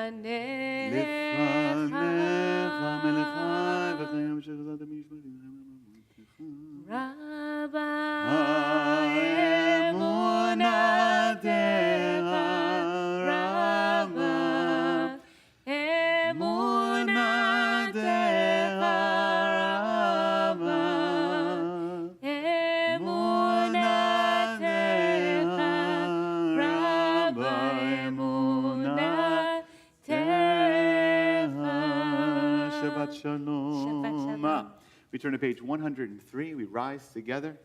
לפניך מלך חי וחיים שחזרת משפטים רבה אמונתך רבה אמונתך רבה אמונתך רבה אמונתך Shabbat Shalom. We turn to page 103. We rise together.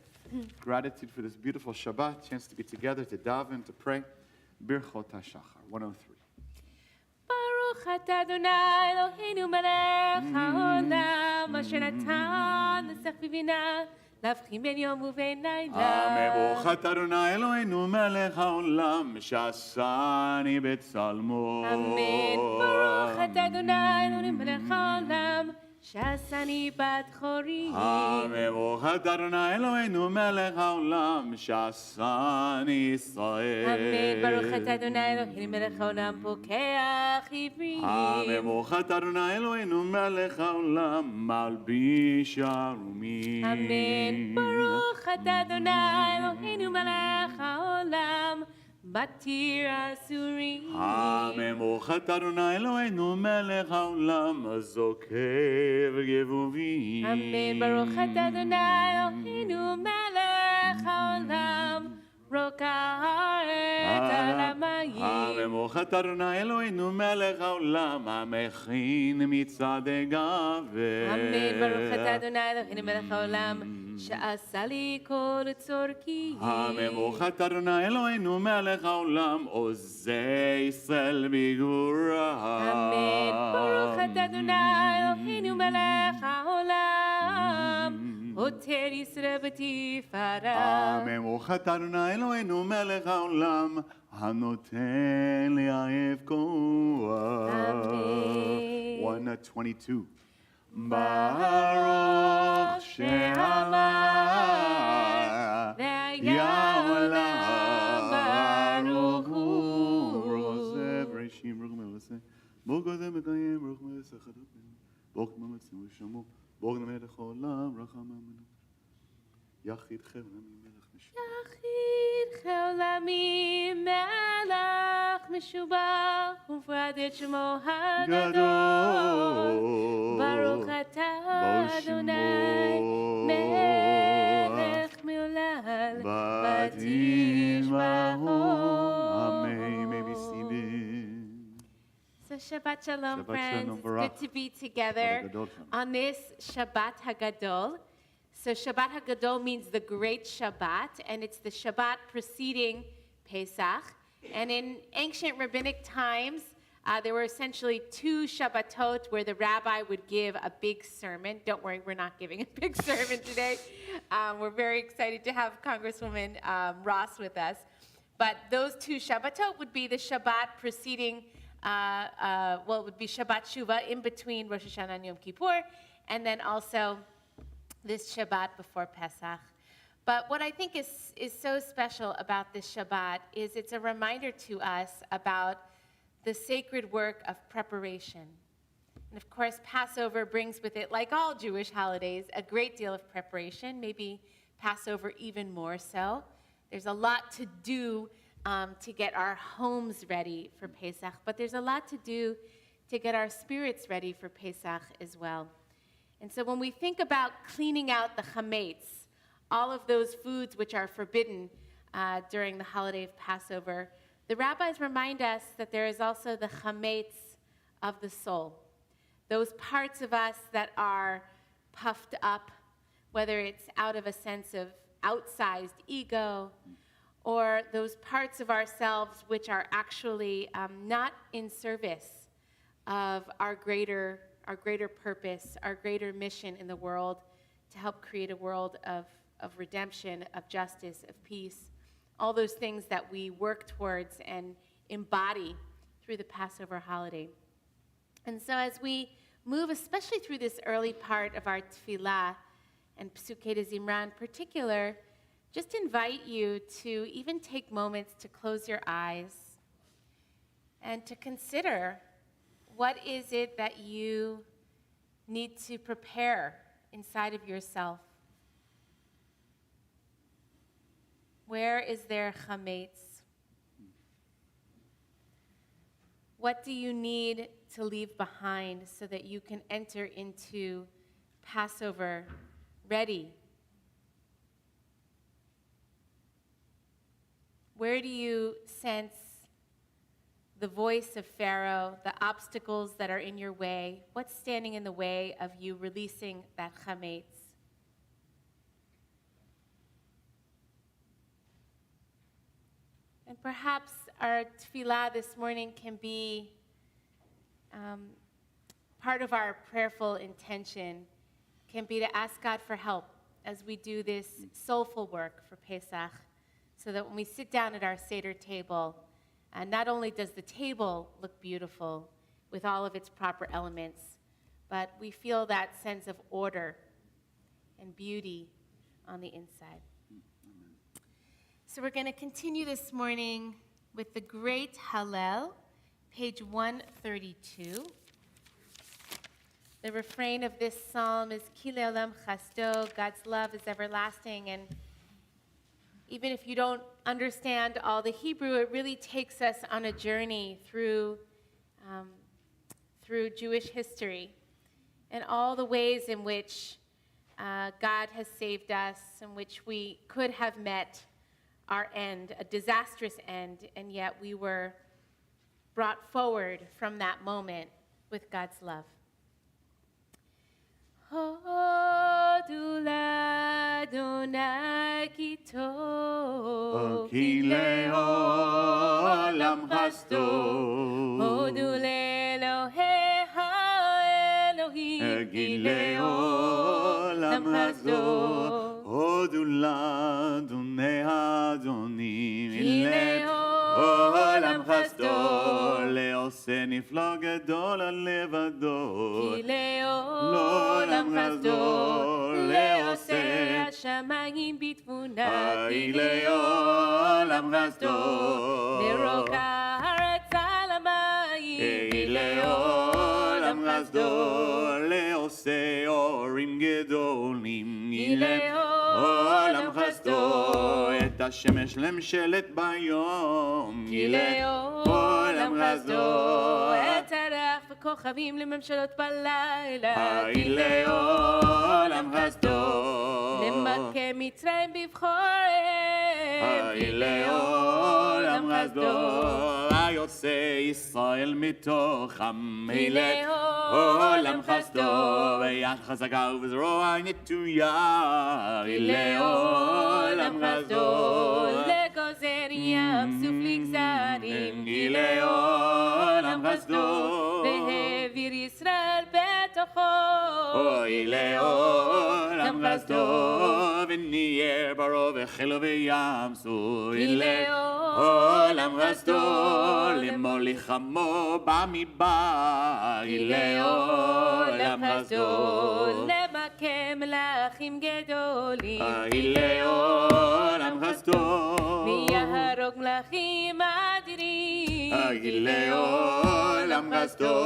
Gratitude for this beautiful Shabbat. Chance to be together, to daven, to pray. Birchot HaShachar, 103. Baruch atah Adonai Eloheinu melech haolam asher natan l'sech v'bina להבחין בין יום ובין לילה. ברוך אתה אדוני אלוהינו מלך העולם שעשני בצלמו. אמן. ברוך אתה אדוני אלוהינו מלך העולם שעשני בת חורי. ברוך אתה אדוני אלוהינו מלך העולם שעשני ישראל. אמן. ברוך אתה אדוני אלוהינו מלך העולם פוקח עברי. ברוך אתה אדוני אלוהינו מלך העולם מלביש ערומים. אמן. ברוך אתה אדוני אלוהינו מלך העולם מתיר אסורים. ברוך אתה אדוני אלוהינו מלך העולם הזוכר יבובים. אמן. ברוך אתה אדוני אלוהינו מלך העולם רוקע הארץ על המים. ברוך אתה אדוני אלוהינו מלך העולם המכין מצעדי גבר. אמן. ברוך אתה אדוני אלוהינו מלך העולם שעשה לי כל צורכי. ברוך אתה אדוני אלוהינו מלך העולם עוזי ישראל בגבורה. אמן. ברוך אתה אדוני אלוהינו מלך העולם עוטר ישראל בתפארה. ברוך אתה אדוני אלוהינו מלך העולם הנותן לאהב כוח. 122. ברוך שעלה והיה עולם ברוך הוא עושה בראשים ברוך מלעשה ברוך עושה מקיים ברוך מלעשה חדשים ברוך ממצאים ושמו ברוך למלך העולם רחם אמנו יחיד חלמי מלך משובח יחיד חלמי מלך משובח ופרד את שמו הגדול. ברוך אתה אדוני מלך מעולל ותשבחו. Amen. May be seated. So Shabbat Shalom, Shabbat friends. Shalom, It's Barak. good to be together on this Shabbat HaGadol. So Shabbat HaGadol means the Great Shabbat, and it's the Shabbat preceding Pesach. And in ancient rabbinic times, there were essentially two Shabbatot where the rabbi would give a big sermon. Don't worry, we're not giving a big sermon today. We're very excited to have Congresswoman Ross with us. But those two Shabbatot would be the Shabbat preceding, it would be Shabbat Shuvah in between Rosh Hashanah and Yom Kippur, and then also this Shabbat before Pesach. But what I think is so special about this Shabbat is it's a reminder to us about the sacred work of preparation. And of course, Passover brings with it, like all Jewish holidays, a great deal of preparation, maybe Passover even more so. There's a lot to do to get our homes ready for Pesach, but there's a lot to do to get our spirits ready for Pesach as well. And so when we think about cleaning out the chametz, all of those foods which are forbidden during the holiday of Passover, the rabbis remind us that there is also the chametz of the soul. Those parts of us that are puffed up, whether it's out of a sense of outsized ego, or those parts of ourselves which are actually not in service of our greater purpose, our greater mission in the world to help create a world of redemption, of justice, of peace, all those things that we work towards and embody through the Passover holiday. And so as we move, especially through this early part of our tefillah and Psukei de Zimra in particular, just invite you to even take moments to close your eyes and to consider what is it that you need to prepare inside of yourself? Where is there chametz? What do you need to leave behind so that you can enter into Passover ready? Where do you sense the voice of Pharaoh, the obstacles that are in your way? What's standing in the way of you releasing that chametz? And perhaps our tefillah this morning can be part of our prayerful intention, can be to ask God for help as we do this soulful work for Pesach, so that when we sit down at our Seder table, not only does the table look beautiful with all of its proper elements, but we feel that sense of order and beauty on the inside. So we're going to continue this morning with the great Hallel, page 132. The refrain of this psalm is Ki le'olam chasdo, God's love is everlasting. And even if you don't understand all the Hebrew, it really takes us on a journey through Jewish history and all the ways in which God has saved us, in which we could have met our end, a disastrous end, and yet we were brought forward from that moment with God's love. Hodu l'Adonai ki tov, Ki le'olam chasdo. Hodu le'Elohei ha'Elohim, Ki le'olam chasdo. Hodu l'Adonai Adonim. Ki le'olam chasdo. Le'oseh niflo gadol al levado. כי לעולם חסדו, לעושה השמיים בתבונה, כי לעולם חסדו, לרוק הארץ על המים, כי לעולם חסדו, לעושה אורים גדולים, כי לעולם חסדו, את השמש למשלת ביום, כי לעולם חסדו, את הרח וכוכבים לממשלות בלילה, כי לעולם חסדו, למכה מצרים בבחוריהם, כי לעולם חסדו, היוצא ישראל מתוכם, כי לעולם חסדו, ויד חזקה ובזרוע נטויה, כי לעולם חסדו, לגוזר ים סוף לגזרים, כי לעולם חסדו, והעביר ישראל בתוכו, כי לעולם חסדו, ונהיה ברו וחילו וימסו, כי לעולם חסדו, למוליך עמו במדבר, כי לעולם חסדו, למכה מלאכים גדולים, כי לעולם חסדו, ויהרוג מלאכים אדירים, כי לעולם חסדו,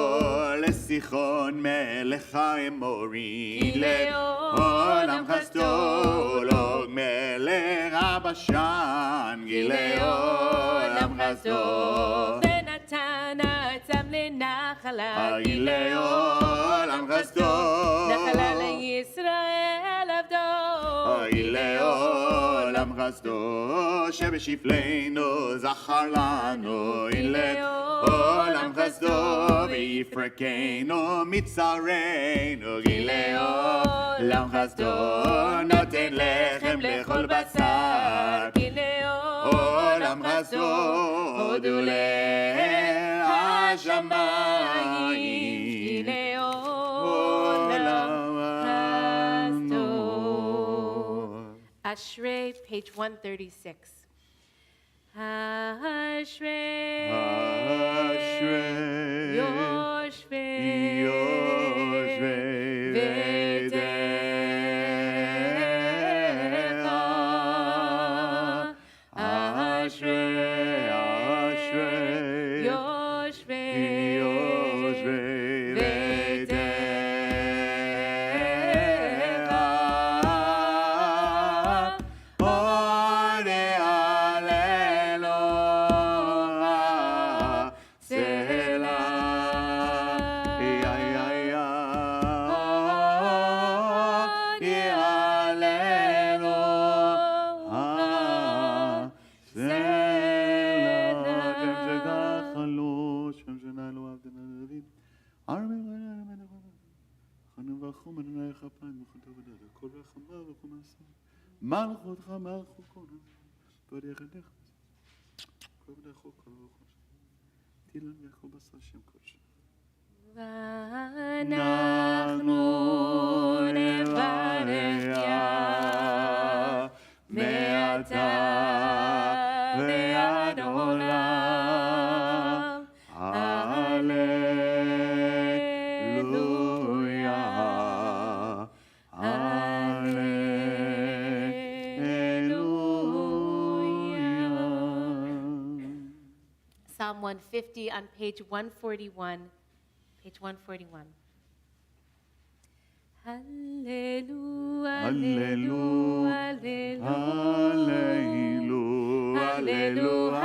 לסיחון מלך האמורי, כי לעולם חסדו, לא מלך הבשן, כי לעולם חסדו, ונתן עצם לנחלה, כי לעולם חסדו, נחלה לישראל עבדו, כי לעולם חסדו, שבשפלנו זכר לנו, כי לעולם חסדו, ויפרקנו מצרינו, כי לעולם חסדו, נותן לחם לכל בשר, כי לעולם עולם חסדו, הודו להשמיים, כי לעולם חסדו. Ashrei, page 136. Ashrei, אשרי Yoshvei, יושבי ביתך, אשרי, אשרי Yoshvei, יושבי ואנחנו נברך יה מעתה ועד עולם. הללויה, הללויה. Psalm 150 on page 141. Page 141. Hallelujah, hallelujah, hallelujah, hallelujah,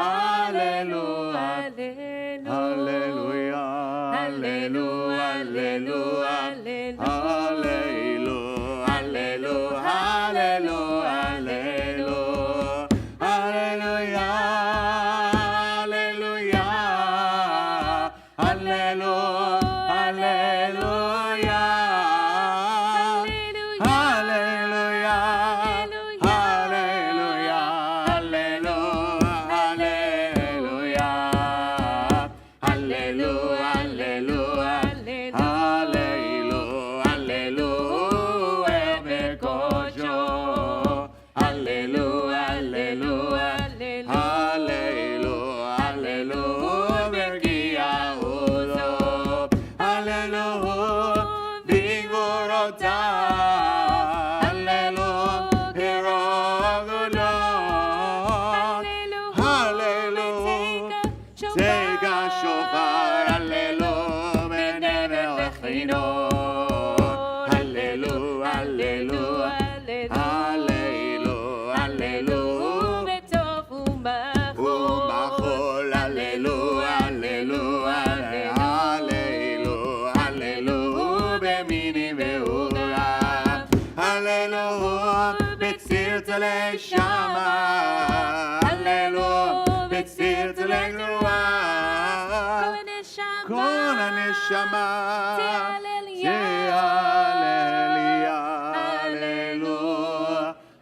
hallelujah,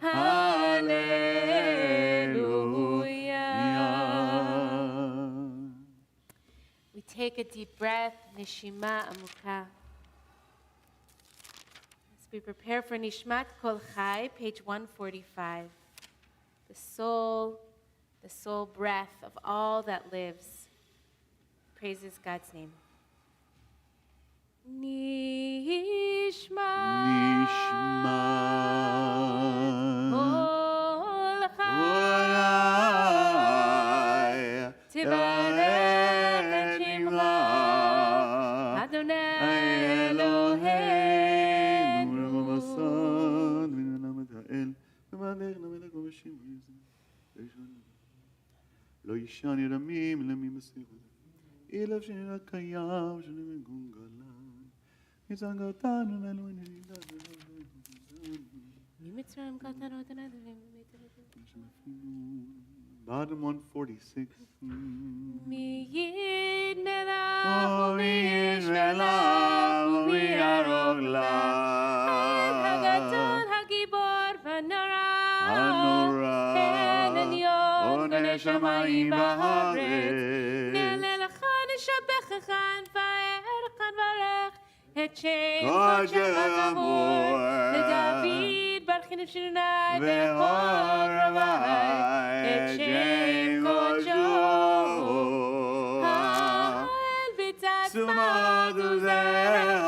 hallelujah, We take a deep breath, neshima amuka. As we prepare for Nishmat Kol Chai, page 145. The soul breath of all that lives praises God's name. Nishma Kol Chai Tivarech Shimcha Adonai Eloheinu לא ישן ירמים למי מסירות אילף שנראה קיים שנמגונגלה יצגתנו נלו נלידה ממצרים קטנו אותנו Bottom 146 מייד מלך ומייד מלך ומיירוגלה הגדול הגיבור ונורא הנורא עונה שמיים בארץ נעלה לך נשבחך נפארך נברך את שם קודשך אמור לדוד ברכי נפשנו והור רבי את שם קודשו האל בצד סומות עוזך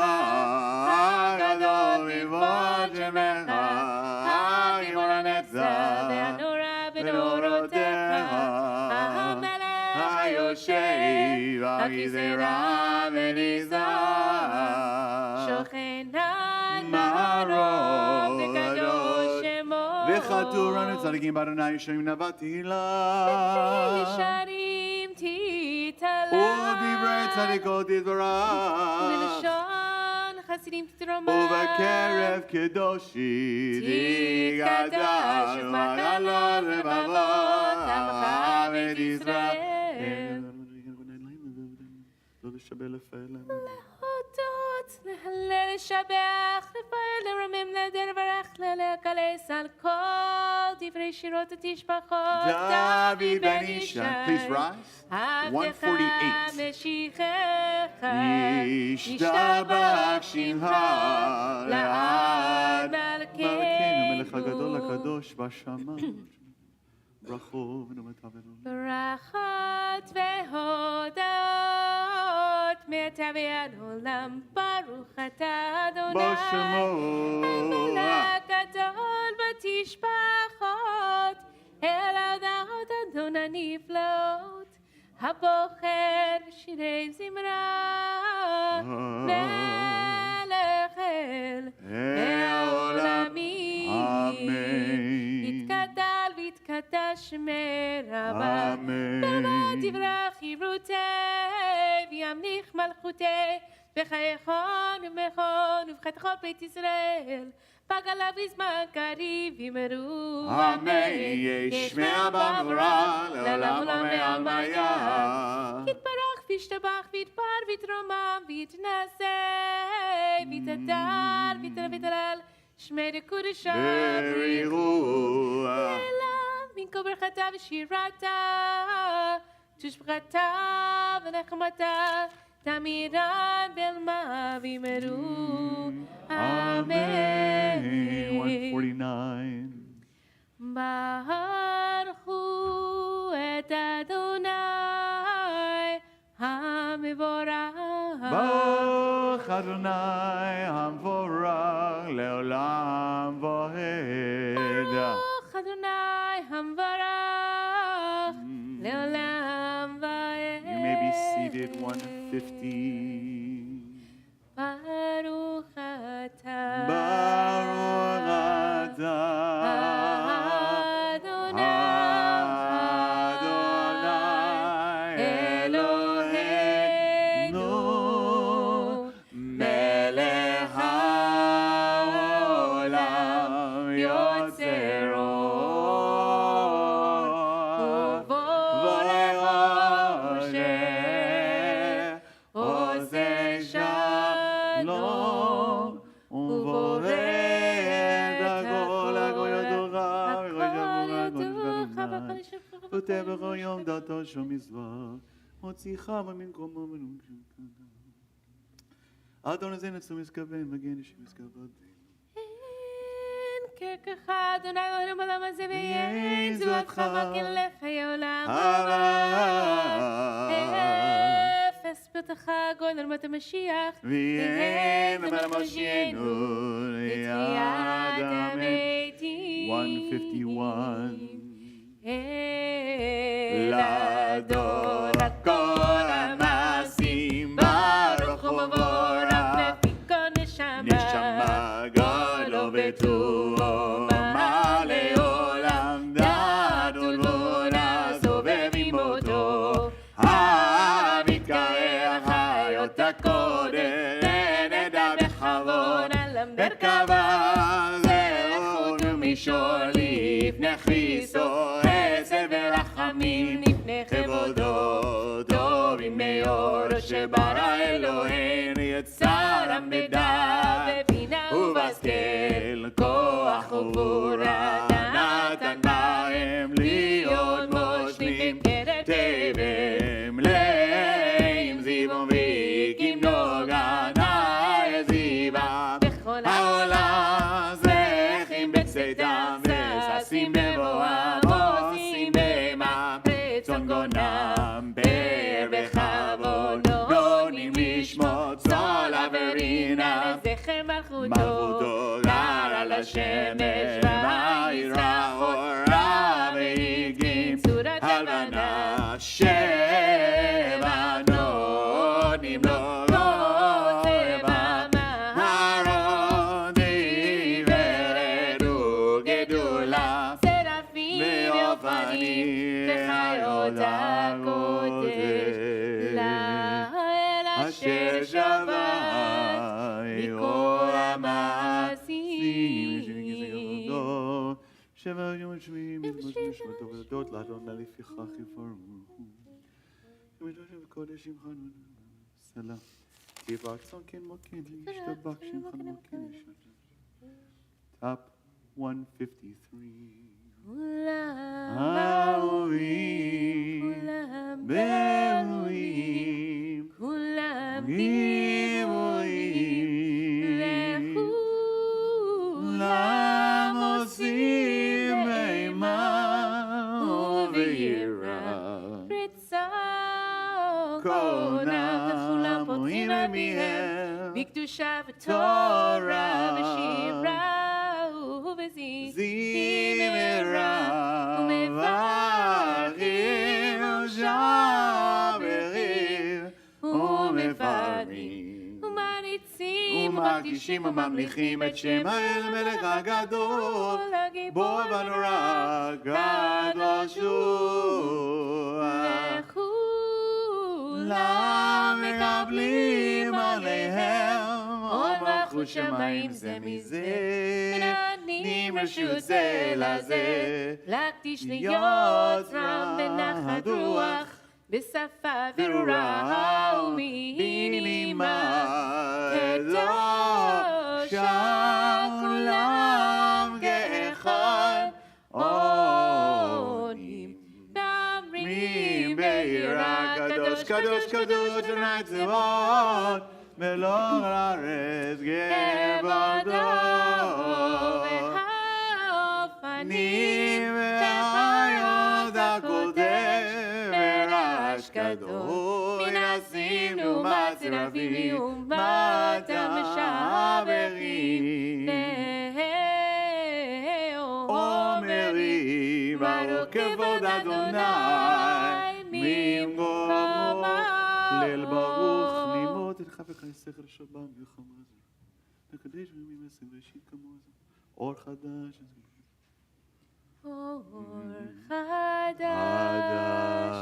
הגדול מבוא שמך הגיבור הנצח והנורא בדורותיך המלך היושב על גזרה וניזר שוכן מערוב וקדוש שמו וחתור הנצדיקים באדוני ישרים נבא תהילה ישרים תתעלה ודברי צדיקות תתברך ולשון חסידים תתרומם ובקרב קדושים תקדש ומעלות לבבות עמך ואת ישראל לשבל לפעל. להודות, להלל, לשבח, לפעל, לרמם, להדר, לברך, לקלס על כל דברי שירות התשבחות. David ben Ishi. Please rise. 148. משיחך, ישתבח שמך לעד מלכנו, מלך הגדול הקדוש בשמיים. ברכות ונאמתה ולעולם. ברכות והודות מעתה ועד עולם, ברוך אתה אדוני המלך הגדול בתשבחות, אל ההודעות אדון הנפלאות, הבוחר בשירי זמרה, מלך אל העולמים, יתגדל ויתקדש מרבה, ברמה דברה חירותי וימליך מלכותי, בחייכון ומכון ובחתכון בית ישראל, בגלה בזמן קריב ימרו אמן. ישמע במורה לעולם ומעלמיה. יתברך וישתבח ויתפאר ויתרומם ויתנשא ויתהדר ויתהלל שמי לקודשו בריחו אליו מן כל ברכתה ושירתה תשבחתה ונחמתה תמירן בלמה וימרו אמן. 149. ברכו את אדוני המבורך. ברוך אדוני המבורך לעולם ועד. ברוך אדוני המבורך לעולם ועד. You may be seated. 150. ברוך אתה. ברוך אתה. בכל יום דתו של מזבח, מוציאך ממקומו ונמשך. אדון הזה נצום מסכבן, מגן אישי מסכבן. אין כרך אדוני עולם עולם הזה ואין זולתך מגן לחיי עולם אפס פתחה גול על מת המשיח ואין אבל משיענו ליד המתים. 151. לאדון כל המעשים ברוך ומבורך לפי כל נשמה גדול וטוב מלא עולם דעת ולבונה סובב עמותו המתקרח חיות הקודם נדע בכבוד מרכבה זכות ומישור לפני כריסו ורחמים לפני כבודו טובים מאור שברא אלוהינו יצרם בדעת ובינה ובשכל כוח וגבורה נתן בהם להיות מושלים תבם להם זיבום ויקים נוגה נאי זיבה בכל העולם זרחים בצאתם וששים בבואם גונם בר בכבוד נונים לשמות צול אברינה לזכר מלכותו גר על השמש וירא אורה והגים הלבנה שבע נונים לו צבע מהרון דיברת וגדולה סרפים ואופנים הקודש לאל אשר שווה מכל המעשים שבע יום שמיעים משמעותו ודות לאדון לפיכך יפרו ומדוש וקודש שמך הצלה. כי רצון כן מוקד להשתבח שמך למוקד ישתבח. Top 153. אהובים, באלוהים, כולם גיבורים, לכולם עושים אימה וביראה, רצון קונם וכולם פותחים מוהים לפיהם לפיהם, בקדושה ותורה ושירה זמרה ומברכים ושברים ומפארים ומריצים ומקדישים וממליכים את שם האל מלך הגדול בו ונורא קדוש הוא וכולם מקבלים עליהם עוד מלכות שמיים זה מזה ונותנים רשות זה לזה להקדיש ליוצרם בנחת רוח בשפה ברורה ומנימה קדושה כולם כאחד עונים דברים ביראה קדוש קדוש קדוש אדוני צבאות מלוא הארץ גבדו והאופנים והחיות הקודם ורעש גדול מנסים לעומת סרבים לעומת המשברים אומרים ברוך כבוד אדוני ממקומו ליל ברוך נימות את חפך השכל שבת מלחמה זו נקדש וממסם ראשית כמו זו אור חדש אור חדש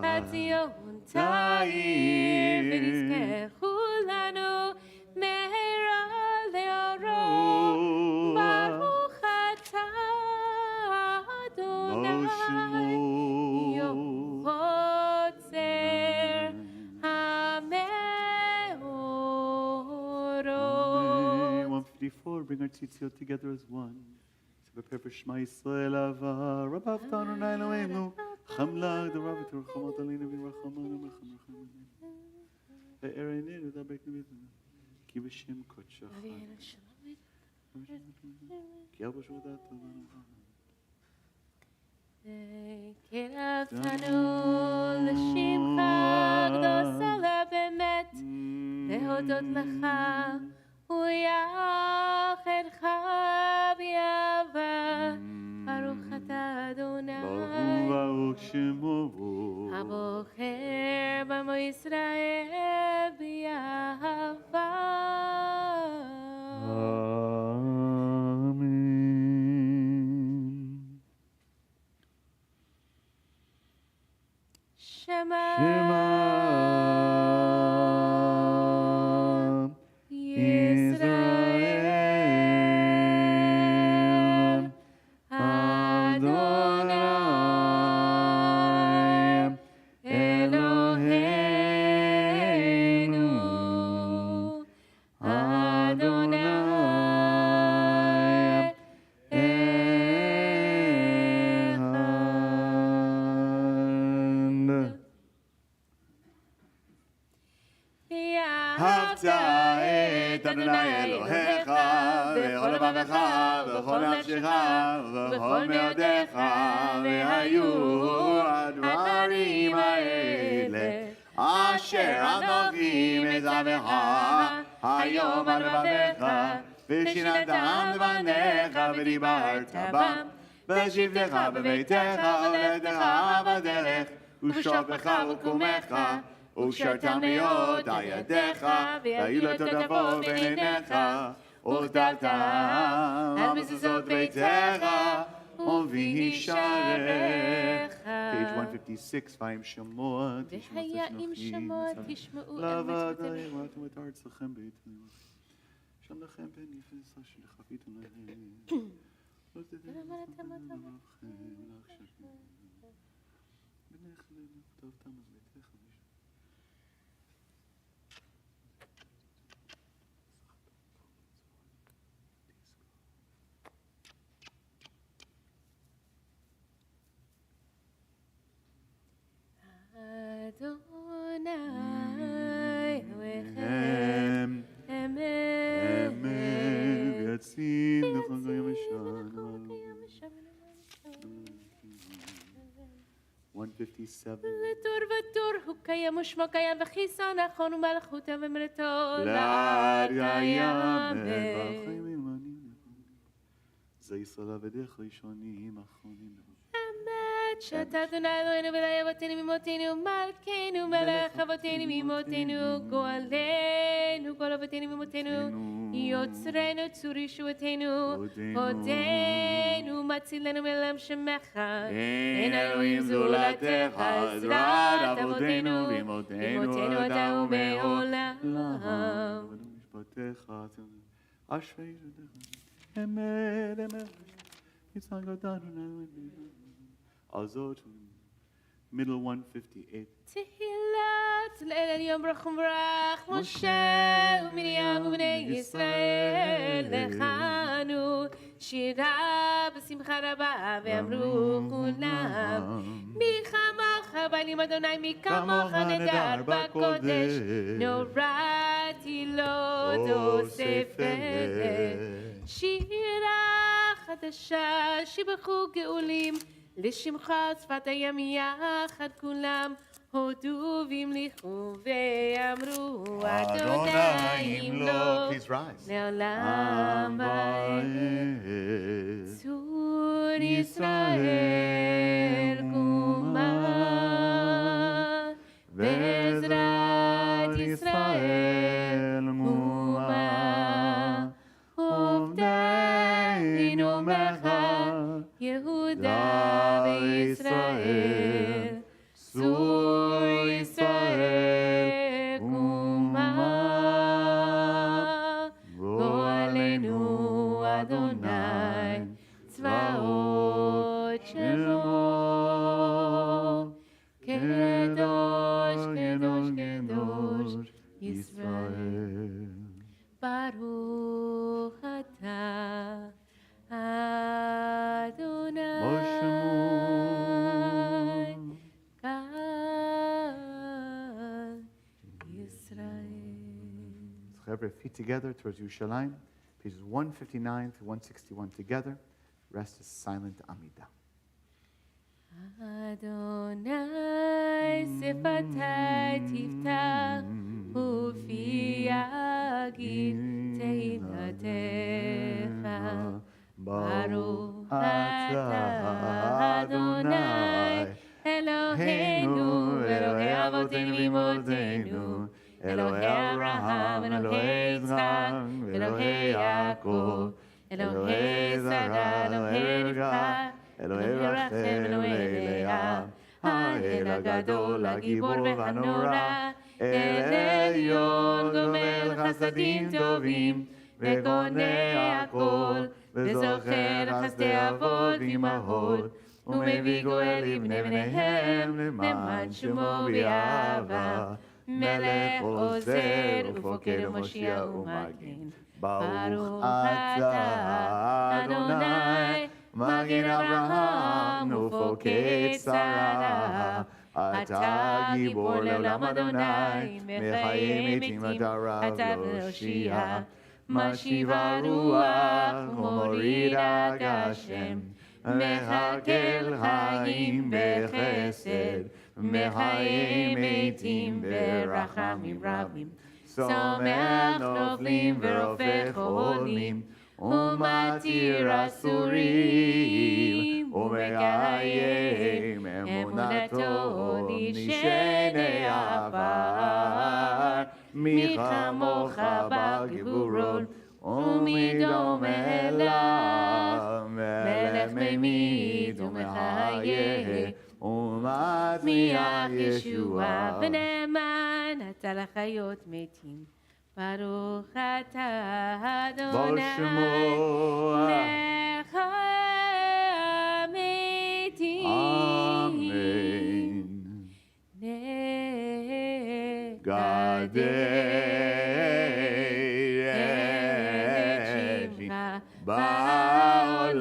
הציון תאיר ונזכה כולנו מהרה לאורו ברוך אתה אדוני יוצר המאורות. 154 bring our tzitzit together as one. Prepare for Shema Yisrael Ava Rabba Avtanu Eloheinu Chamla Gdora V'Terchamat Aleinu V'Rachamanu V'Rachamanu Ve'erenenu Dabek Nevidu Ki B'Shem Kodshach Ki Al B'Shudat Tova קרבתנו לשמך קדושה באמת להודות לך ויחדך באהבה ברוך אתה אדוני ברוך שמו הבוחר במו ישראל באהבה אמן שמע ישראל אדוני אלוהינו אדוני אהבת את אדוני אלוהיך בכל לבבך ובכל נפשך ובכל מאודיך והיו הדברים האלה אשר אנוכי מצווך היום על לבביך ושינתם לבניך ודיברת בם בשבתך בביתך ולדך בדרך ושוכבך וקומך ושרתם להיות על ידיך, והיו לו תותפות בין עיניך, וגדלת על מזוזות ביתך, ובישעריך. Page 156, והם שמוע, והיה שמוע תשמעו לעבד העירתם את ארצכם ביתנו. שם לכם בנפש אשר חפיתם להם. לא תדעתם לכם ולהחשבתם. בנך לכתבתם אז ביתך. 157. לדור ודור הוא קיים ושמו קיים וכיסו נכון ומלכותו ומלאתו לעד קיימת. זה ישראל עבדיך ראשונים אחרונים. אמת שאתה אדוני אלוהינו ואלוהי אבותינו ממותינו מלכנו מלך אבותינו ממותינו גואלנו גואל אבותינו ממותינו יוצרנו צור ישועתנו הודנו מצילנו מעולם שמך אין אלוהים זולתך עזרת אבותינו ואמותינו אתה ומעולם. משפטיך אשרי ידיך אמת אמת יצחק אותנו הזאת middle 158. תהילת לאל יום ברוך ומברך משה ומרים ובני ישראל לכנו שירה בשמחה רבה ואמרו כולם מי כמוך בעלים אדוני מי כמוך נדר בקודש נוראתי לא תוספת שירה חדשה שיבחו גאולים לשמך שפת הים יחד כולם הודו והמליכו ואמרו אדוני ימלוך לעולם ועד. צור ישראל קומה בעזרת ישראל קומה עובדנו מך יהודה וישראל צור ישראל קומה גואלנו אדוני צבאות שמו קדוש קדוש קדוש ישראל ברוך אתה אדוני Every feet together towards Yerushalayim, pages 159 through 161 together. Rest is silent Amidah. Adonai sefatai tiftach ufi yagid tehilatecha Baruch atah Adonai Eloheinu Elohei avotenu v'imotenu Elohei Abraham, Elohei Yitzchak, Elohei Yaakov, Elohei Sarah, Elohei Rivka, Elohei Rachem, Elohei Leah, האל הגדול, הגיבור והנורא, אל עליון גומל חסדים טובים, וקונה הכל, וזוכר חסדי אבות ואמהות, ומביא גואל לבני בניהם, למען שמו באהבה. מלך עוזר ופוקד ומושיע ומגן ברוך אתה אדוני מגן אברהם ופוקד שרה אתה גיבור לעולם אדוני מחיים מתים אתה להושיע משיב הרוח ומוריד הגשם מחכל חיים בחסד מחיים מתים ברחמים רבים שמח נופלים ורופא חולים ומתיר אסורים ומקיים אמונתו נשעני עפר מי כמוך בגבורות ומי דומה לה מלך ממית ומחיה ומצמיח ישועה ונאמן אתה לחיות מתים ברוך אתה אדוני לחיי המתים נגדל שמך בעולם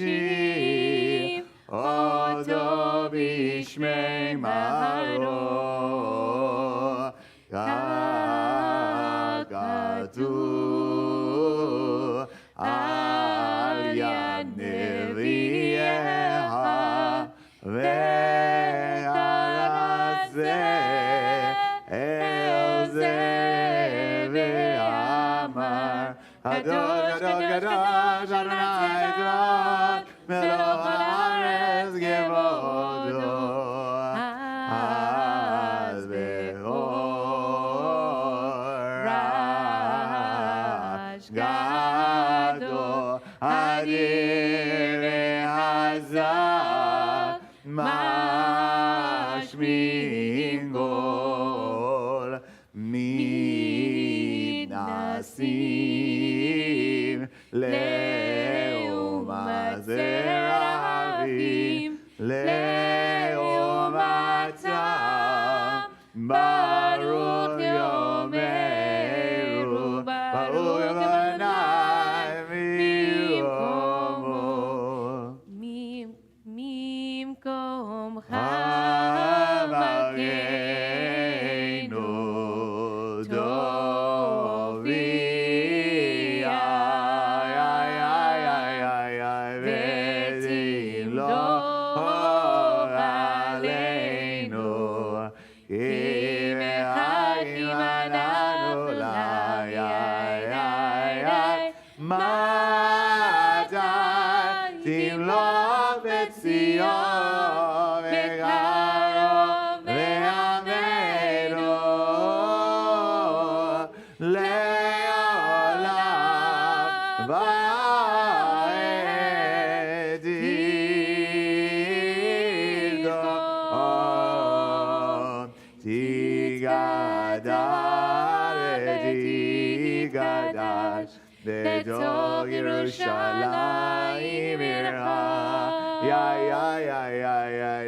שמקדישים אותו בשמי מערו ככתוב קדוש, קדוש, קדוש, אדוני צבאות, מלוך הארץ כבודו. אז באור רעש גדול, אדיר ועזק, משמיעים קול, מתנסים לעומת סרבים, לעומתם, ברוך יאמרו, ברוך אדוני ממקומך מלכנו תופיע, ותמלוך עלינו, כי מחכים אנחנו מתי תמלוך בציון וקרוב בימינו לעולם ועד תגדל בתוך ירושלים עירך,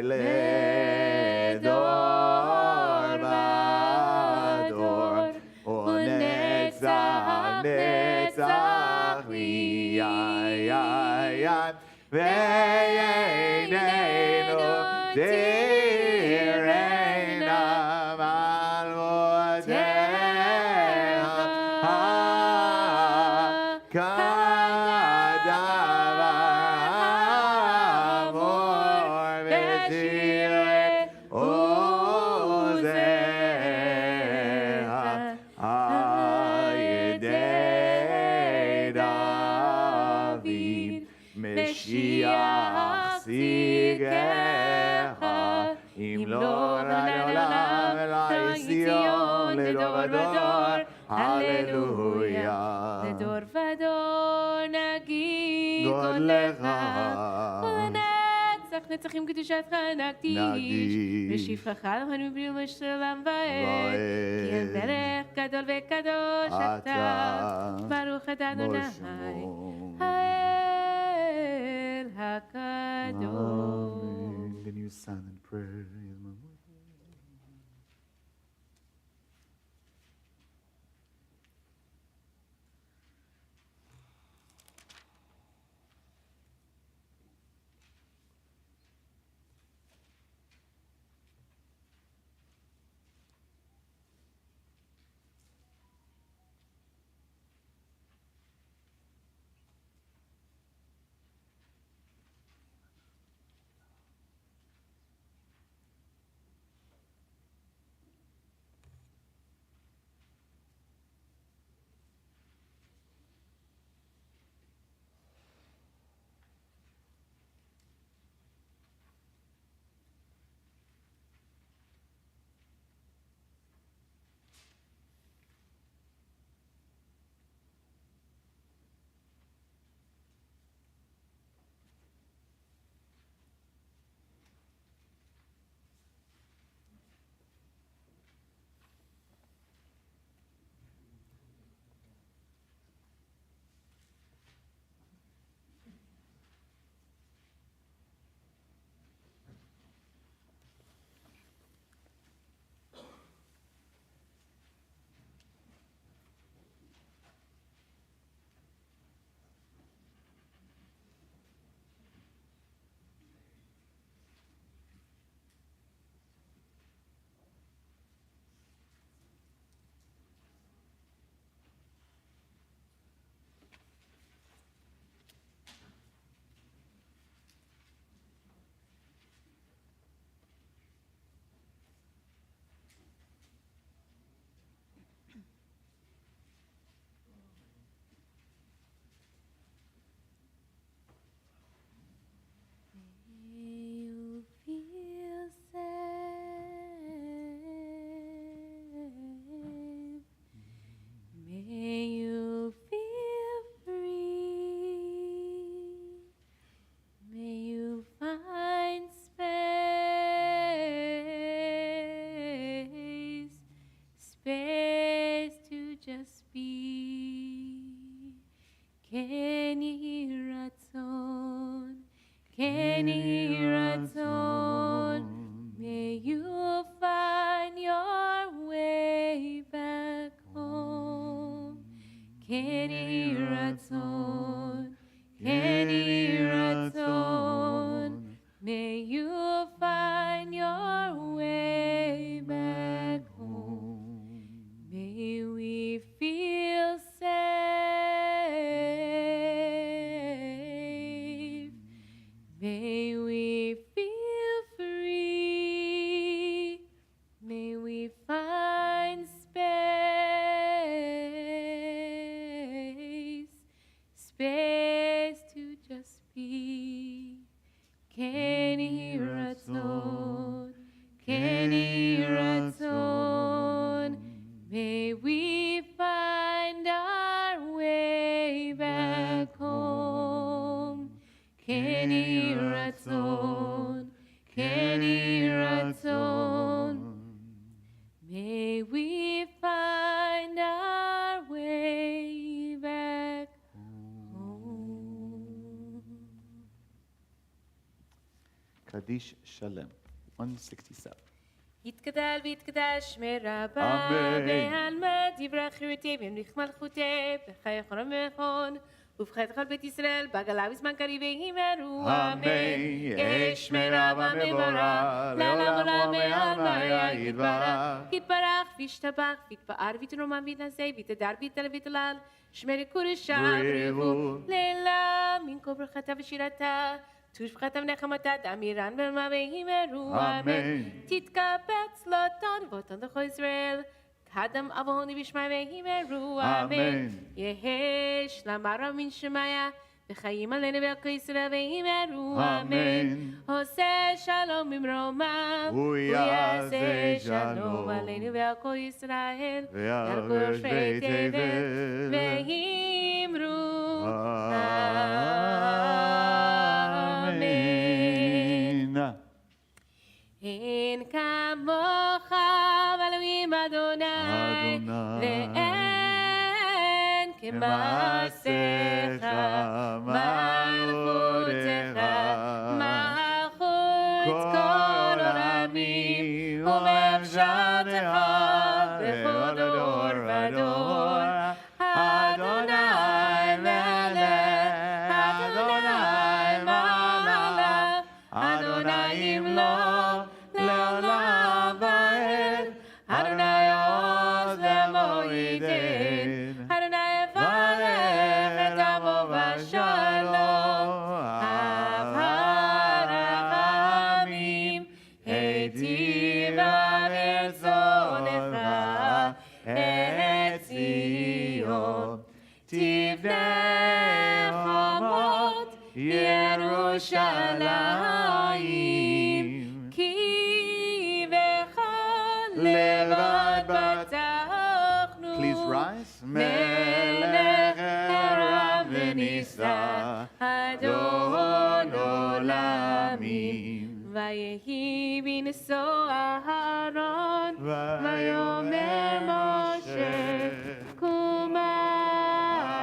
לדור ודור, ונצח נצח ועינינו תראינה מעלמותיך, כדבר אמור בשירי עוזיך, על ידי דוד משיח שיגך, אם לא לעולם אלא ציון לדור ודור, הללויה. לדור ודור נגיד גודלך, ולנצח נצחים קדושתך נקדיש, ושפחך לנו בריאות שלום ועד, כי המלך גדול וקדוש אתה, ברוך אתה אדוני האל הקדוש. Can you silent prayer? כן יהי רצון, כן יהי רצון. May you find your way back home. May we feel safe. May we feel free. May we find space to just be. כן יהי רצון, כן יהי רצון. May we find our way back home. כן יהי רצון, כן יהי רצון. May we find our way back home. Kaddish Shalem, 167. יתגדל ויתקדש שמי רבה, אמן. בעלמא דברי חירותי וימליך מלכותי, בחיי חורם ומכון, ובחיי כל בית ישראל, בגלה בזמן קריב וימרו, אמן. יהי שמי רבה מבורך, לעולם עולם בעלמא יתברך. יתברך וישתבח ויתפאר ויתרומם ויתנשא ויתהדר ויתעלה ויתהלל, שמי קודשה ובריחו, לעילם מן כל ברכתה ושירתה. תושבחת ונחמתה דמירן ולמה וימרו, אמן. תתקבץ לטון ואותן לכל ישראל, קדם אבוני בשמי וימרו, אמן. יהי שלמה רב מן שמיה, וחיים עלינו ועל כל ישראל וימרו, אמן. עושה שלום ממרומם, הוא יעשה שלום עלינו ועל כל ישראל, ועל כל יושבי תבל וימרו, אין כמוך אלוהים אדוני, ואין כמעשיך מלכותך, מלכות כל עולמים, וממשלתך בכל דור ודור. אדוני מלך, אדוני מלך, אדוני ימלוך לעולם ועד, אדוני עוז ולא ייתן, אדוני יברך את עמו בשלום, אב הרחמים, היטיב ברצונך את ציון, תבנה חומות ירושלים, כי בך לבד בטחנו. Please rise. מלך הרב ונישא, אדון עולמים. ויהי בנשוא אהרון, ויאמר משה, קומה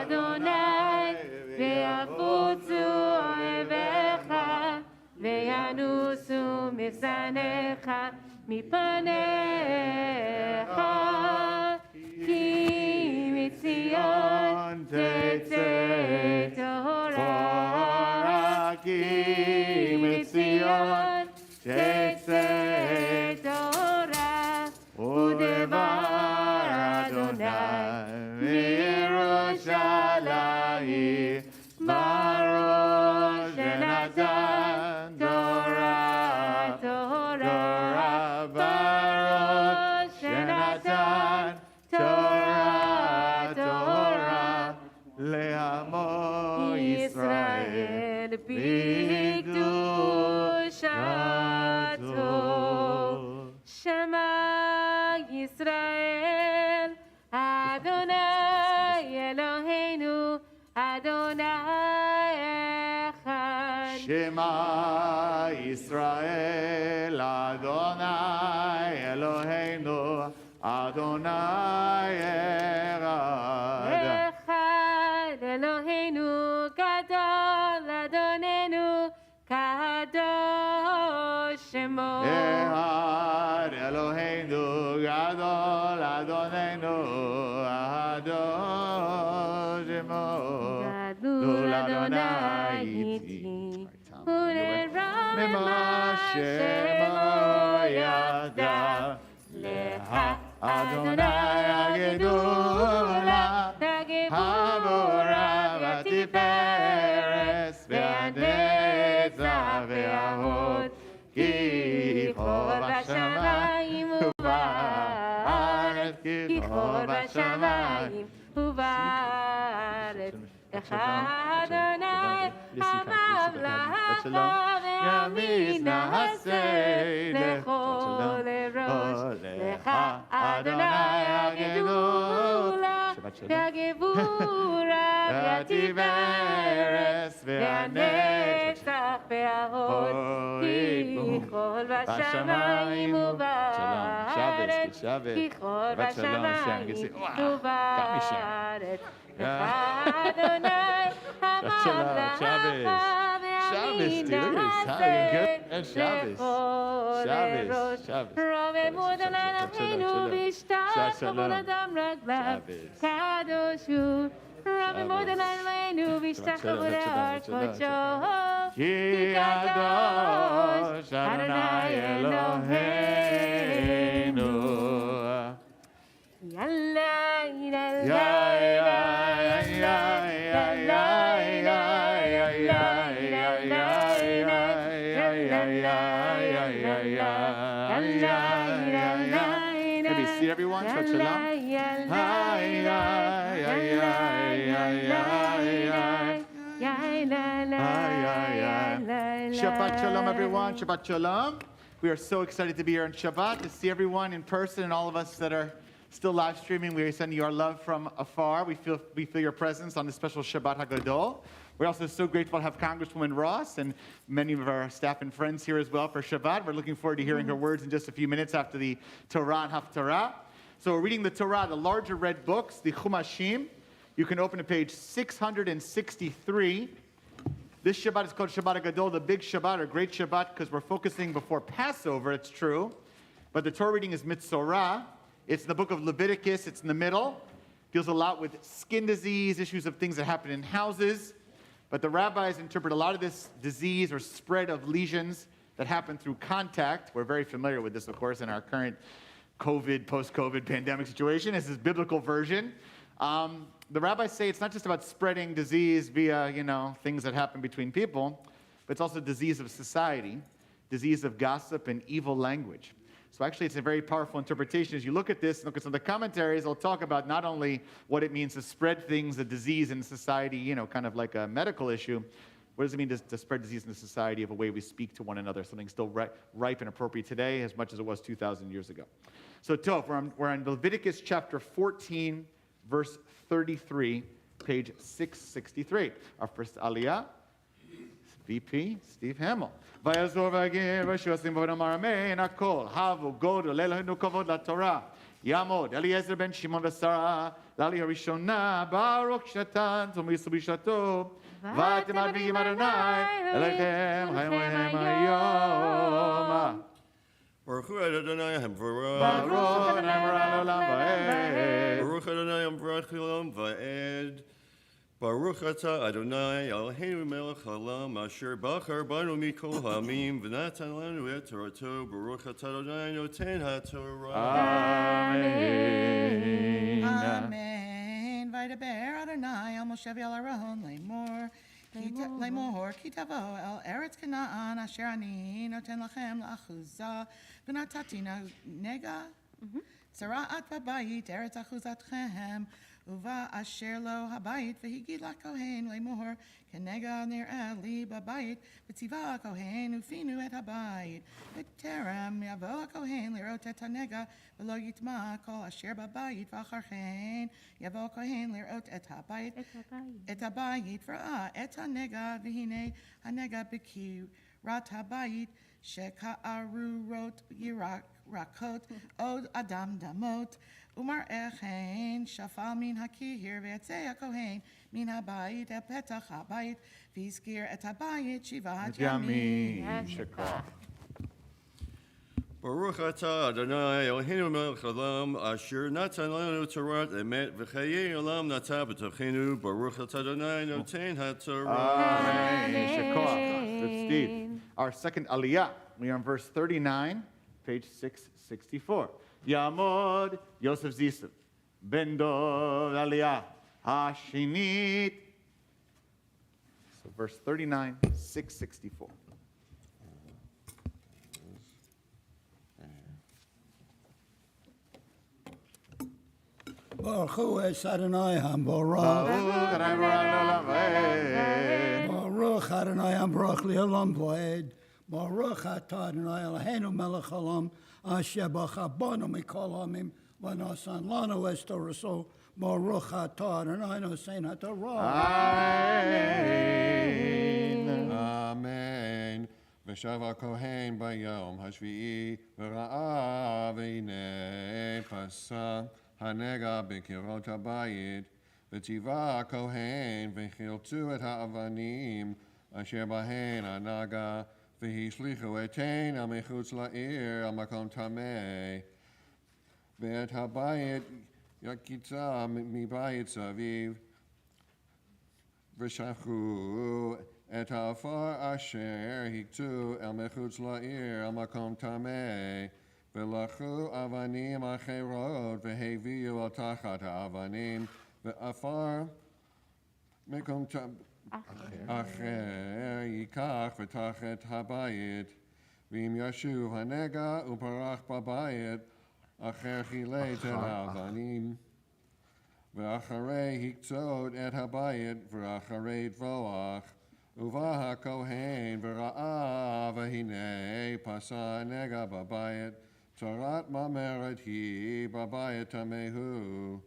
אדוני, ויפוצו אויביך, וינוסו מפניך מפניך, כי מציון תצא תורה, כי מציון תצא תורה, ודבר אדוני מירושלים, בראש שנתן תורה, תורה, בראש שנתן תורה, תורה, לעמו ישראל בקדושתו. שמע ישראל, אדוני אלוהינו, אדוני אחד. שמע ישראל, אדוני אלוהינו, אדוני אחד. אחד אלוהינו גדול, אדוננו קדוש שמו. אחד אלוהינו גדול, אדוננו אדון Adonai iti. Mema shemo yada leha Adonai agedula havora vatiferes ve'aneza ve'ahod kichol v'shamayim u'va'aretz kichol v'shamayim u'va'aretz Adonai hamamlach yamin na'aseh lechol erosh lecha Adonai agedula והגבורה והתפארת והנצח וההוד כי כל בשמיים ובארץ כי כל בשמיים ובארץ אדוני הממלכה והימין נעשה לכל ראש רוממות על ענפינו ושטח כבוד אדם רגליו קדוש הוא רוממות על ענפינו ושטח כבוד ההר קודשו כי קדוש אדוני אלוהינו יאללה Maybe see everyone. Shabbat Shalom. Shabbat Shalom, everyone. Shabbat Shalom. We are so excited to be here on Shabbat, to see everyone in person and all of us that are still live streaming. We are sending you our love from afar. We feel your presence on this special Shabbat HaGadol. We're also so grateful to have Congresswoman Ross and many of our staff and friends here as well for Shabbat. We're looking forward to hearing her words in just a few minutes after the Torah and Haftarah. So we're reading the Torah, the larger red books, the Chumashim. You can open to page 663. This Shabbat is called Shabbat HaGadol, the big Shabbat or great Shabbat, because we're focusing before Passover, it's true. But the Torah reading is Metzora. It's in the book of Leviticus. It's in the middle. Deals a lot with skin disease, issues of things that happen in houses. But the rabbis interpret a lot of this disease or spread of lesions that happen through contact. We're very familiar with this, of course, in our current COVID, post-COVID pandemic situation. This is biblical version. The rabbis say it's not just about spreading disease via, things that happen between people, but it's also disease of society, disease of gossip and evil language. So actually, it's a very powerful interpretation. As you look at this and look at some of the commentaries, they'll talk about not only what it means to spread things, a disease in society, kind of like a medical issue. What does it mean to spread disease in the society of a way we speak to one another, something still ripe and appropriate today as much as it was 2,000 years ago. So Tov, we're on Leviticus chapter 14, verse 33, page 663. Our first aliyah, VP Steve Hamill. ויעזור והגר ושעושים ועוד אמר אמן הכל הבו גודל אלוהינו כבוד לתורה יעמוד אליעזר בן שמעון ושרה לעלי הראשונה ברוך שנתן תמיסו בשעתו ואתם מדביקים אדוני אליכם חיים היום ברוך הוא אדוני המבורך ברוך נאמר לעולם ועד ברוך אדוני המבורך לעולם ועד Baruch atah Adonai Eloheinu melech haolam asher bachar banu mikol ha'amim v'natan lanu et torato Baruch atah Adonai noten ha'torah. Amen. Amen. Vaydaber Adonai el Moshe v'el Aaron lemor ki tavo el eretz Canaan asher ani noten lachem la'achuzah v'natati nega tzara'at v'bayit eretz achuzatchem Uva asher lo habayit v'higid lakohen lemor kenega ner eli babayit v'tziva kohen ufinu et habayit v'terem yavo kohen lirot et hanega v'lo yitma kol asher babayit v'acharchen yavo kohen lirot et habayit v'ra et hanega v'hine hanega b'ki rat habayit sheka'aru rot yirakot od adam damot Umar echen shafal min hakir ve'etzei hakohen min habayit el petach habayit v'izkir et habayit shivat yamim. Shekar. Baruch atah Adonai Eloheinu melech haolam asher natan lanu Torat emet v'chayei olam nata b'tochenu. Baruch atah Adonai noten haTorah. Amen. Shekoach. Good, Steve. Our second aliyah. We are on verse 39, page 664. Yamod Yosef Zisav. Ben Dod aliyah. Hashinit. So verse 39, 664. Baruch Hu es Adonai HaBorach. Baruch Adonai HaBorach Le'olam V'ed. Baruch Atah Adonai Eloheinu Melech Haolam Asher B'chabanu Mikol Hamim V'nasan Lanu es Toraso. Baruch Atah Adonai Nosein HaTorah. Amen. Amen. V'shav Kohen bayom hashvi'i v'ra'a v'hinei pasa hanega b'kirot habayit v'tiva Kohen v'chiltu et ha'avanim asher bahen anaga v'hishlichu etein al mechutz la'ir al makom tameh v'et habayit yakitza mibayit saviv v'shafchu et ha'afar asher hiktu el mechutz la'ir al makom tameh v'lachu avanim acherot v'heviu al tachat ha'avanim v'afar makom acher yikach v'tachet habayit v'im yashuv hanega u'parach babayit acher chilet el ha'avanim v'acharei hiktzot et habayit v'acharei dvoach Uva HaKohen v'ra'a v'hinei pasa nega babayit Torat mameret hi babayit tamehu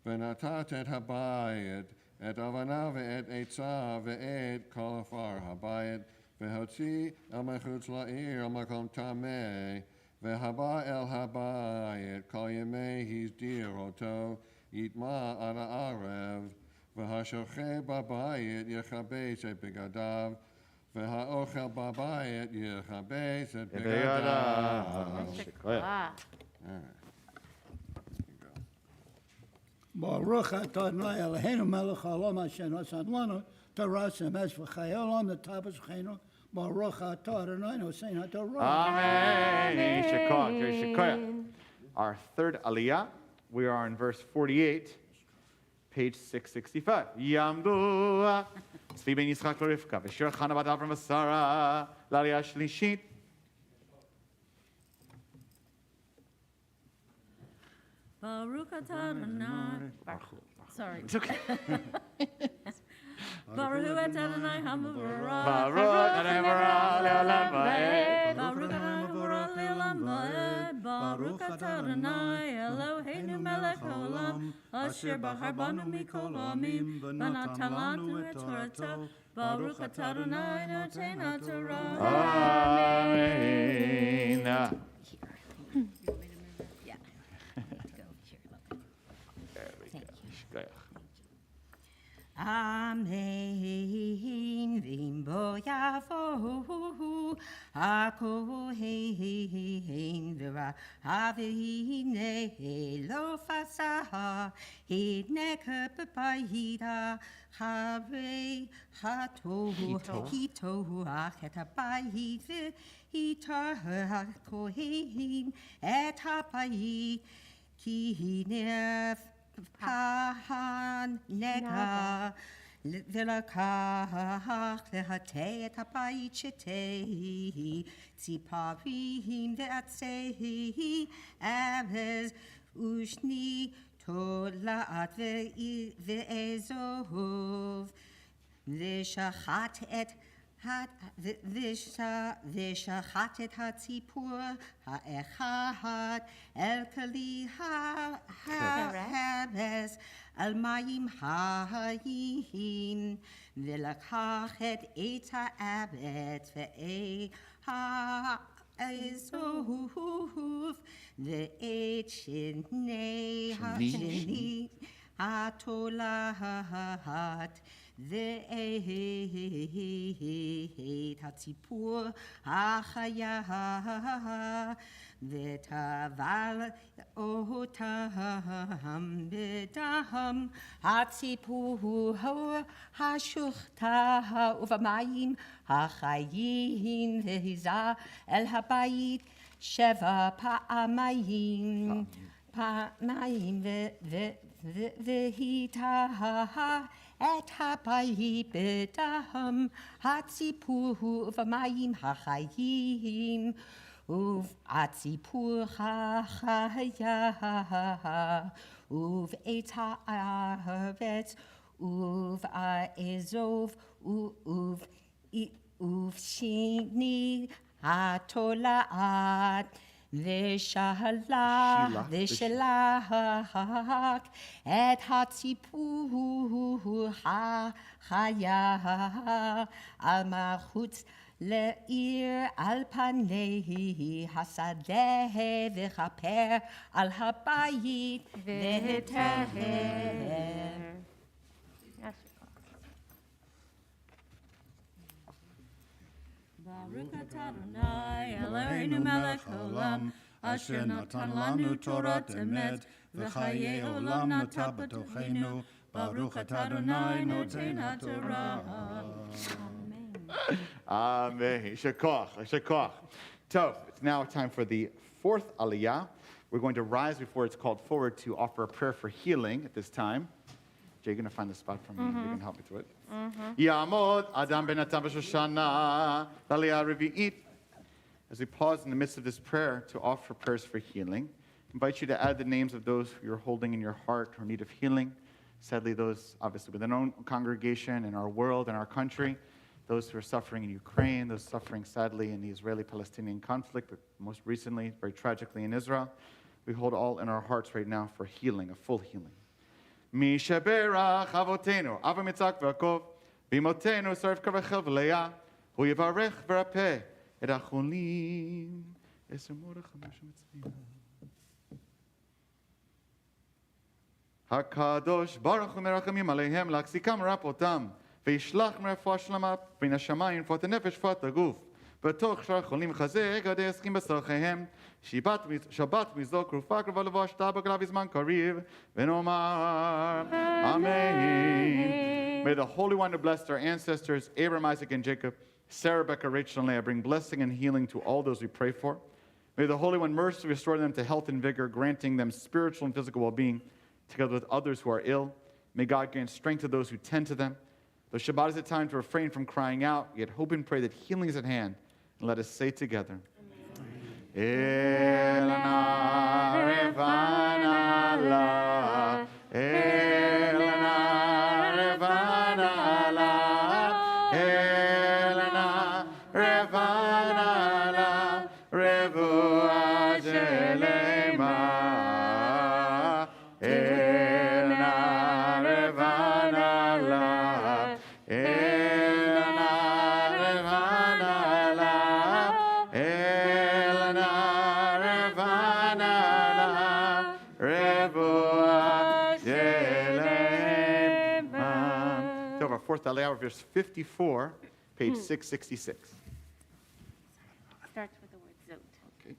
v'natat et habayit et avana ve'et etza ve'et kol afar habayit v'hotzi el mechutz la'ir al makom tameh v'haba el habayit kol yemei hizdir oto yitma ad ha'arev והשוכב בבית יכבס את בגדיו, והאוכל בבית יכבס את בגדיו. Baruch Atah Adonai Eloheinu Melech Haolam Asher Nasan Lanu Torah Shemesh V'chayei Olam L'Tabas Chenu. Baruch Atah Adonai Nosein HaTorah. Amen. Shekoach. Our third aliyah. We are on verse 48. Page 665. Yamdu Tzvi ben Yitzchak Rivka v'shir Chana bat Avram Metzora l'aliyah shlishit. Baruch atah Adonai. Sorry. It's okay. Baruch atah Adonai HaBorach. Baruch Adonai Borach le'olam va'ed. Baruch Adonai Borach le'olam va'ed. Baruch atah Adonai Eloheinu melech haolam asher bahar banu mikol hamim v'natan lanu et torato. Baruch atah Adonai noten haTorah. Amen. Yeah. Go here. There we Thank go. you. Shkoyach. Amen. V'im yavo HaKohen v'rahavine lo fasaha hidneka b'bayida harei hitohu achet habayit v'hitar HaKohen et habayit ki hinef pahan nega V'lakach lehatei et habayit shetei tziparim ve'atzei erez ushni tola'at ve'ezov v'shachat et ושחט את הציפור האחד אל כלי ההרס על מים חיים ולקח את עץ הארץ האזוב ואת שני התולעת ואת הציפור החיה וטבל אותם בדם הציפור השוחטה ובמים החיים והיזה אל הבית 7 פעמים והיטה את הבית בדם הציפור ובמים החיים ובציפור החיה ובעץ הארץ ובאזוב ובשני התולעת ושלח את הציפור החיה על מחוץ לעיר על פני השדה וכפר על הבית וטהר. ברוך אתה אדוני אלוהינו מלך העולם אשר נתן לנו תורת אמת וחיי עולם נטע בתוכנו. ברוך אתה אדוני נותן התורה. Amen. Shekach. So, it's now time for the 4th Aliyah. We're going to rise before it's called forward to offer a prayer for healing at this time. Jay, you're going to find the spot for me. You can help me to it. Ya'amod Adam ben Atam v'Shoshana l'Aliyah Revi'it. As we pause in the midst of this prayer to offer prayers for healing, I invite you to add the names of those who you're holding in your heart who are in need of healing. Sadly, those obviously within our own congregation, in our world, in our country, those who are suffering in Ukraine, those suffering sadly in the Israeli-Palestinian conflict, but most recently, very tragically, in Israel. We hold all in our hearts right now for healing, a full healing. Mi sheberach avotenu, Avram Yitzchak v'Yaakov, v'imotenu sarif kavachel v'leah, hu yivarech v'rapeh et acholim, esemorach hamashim etzvina. HaKadosh baruch hu merachamim aleihem, להחזיקם ולרפאותם, וישלח מרפואה שלמה בין השמיים רפואת הנפש ורפואת הגוף. בתוך שאר החולים מחזק עדי עסקים בצורכיהם, שבת מזו קרובה קרובה לבוא השתא בגלה בזמן קריב, ונאמר Amen. May the Holy One who blessed our ancestors, Abraham, Isaac, and Jacob, Sarah, Rebecca, Rachel, and Leah, bring blessing and healing to all those we pray for. May the Holy One mercifully restore them to health and vigor, granting them spiritual and physical well-being, together with others who are ill. May God grant strength to those who tend to them. Though Shabbat is a time to refrain from crying out, yet hope and pray that healing is at hand. And let us say together, Elana Revana La, Elana Revana La, Elana Revana La, Revu Ajelema, Elana Revana La, Elana Revana La, Elana Revana La, Revu Ajelema. So our 4th Aliyah, verse 54, page 666. Starts with the word zot. Okay.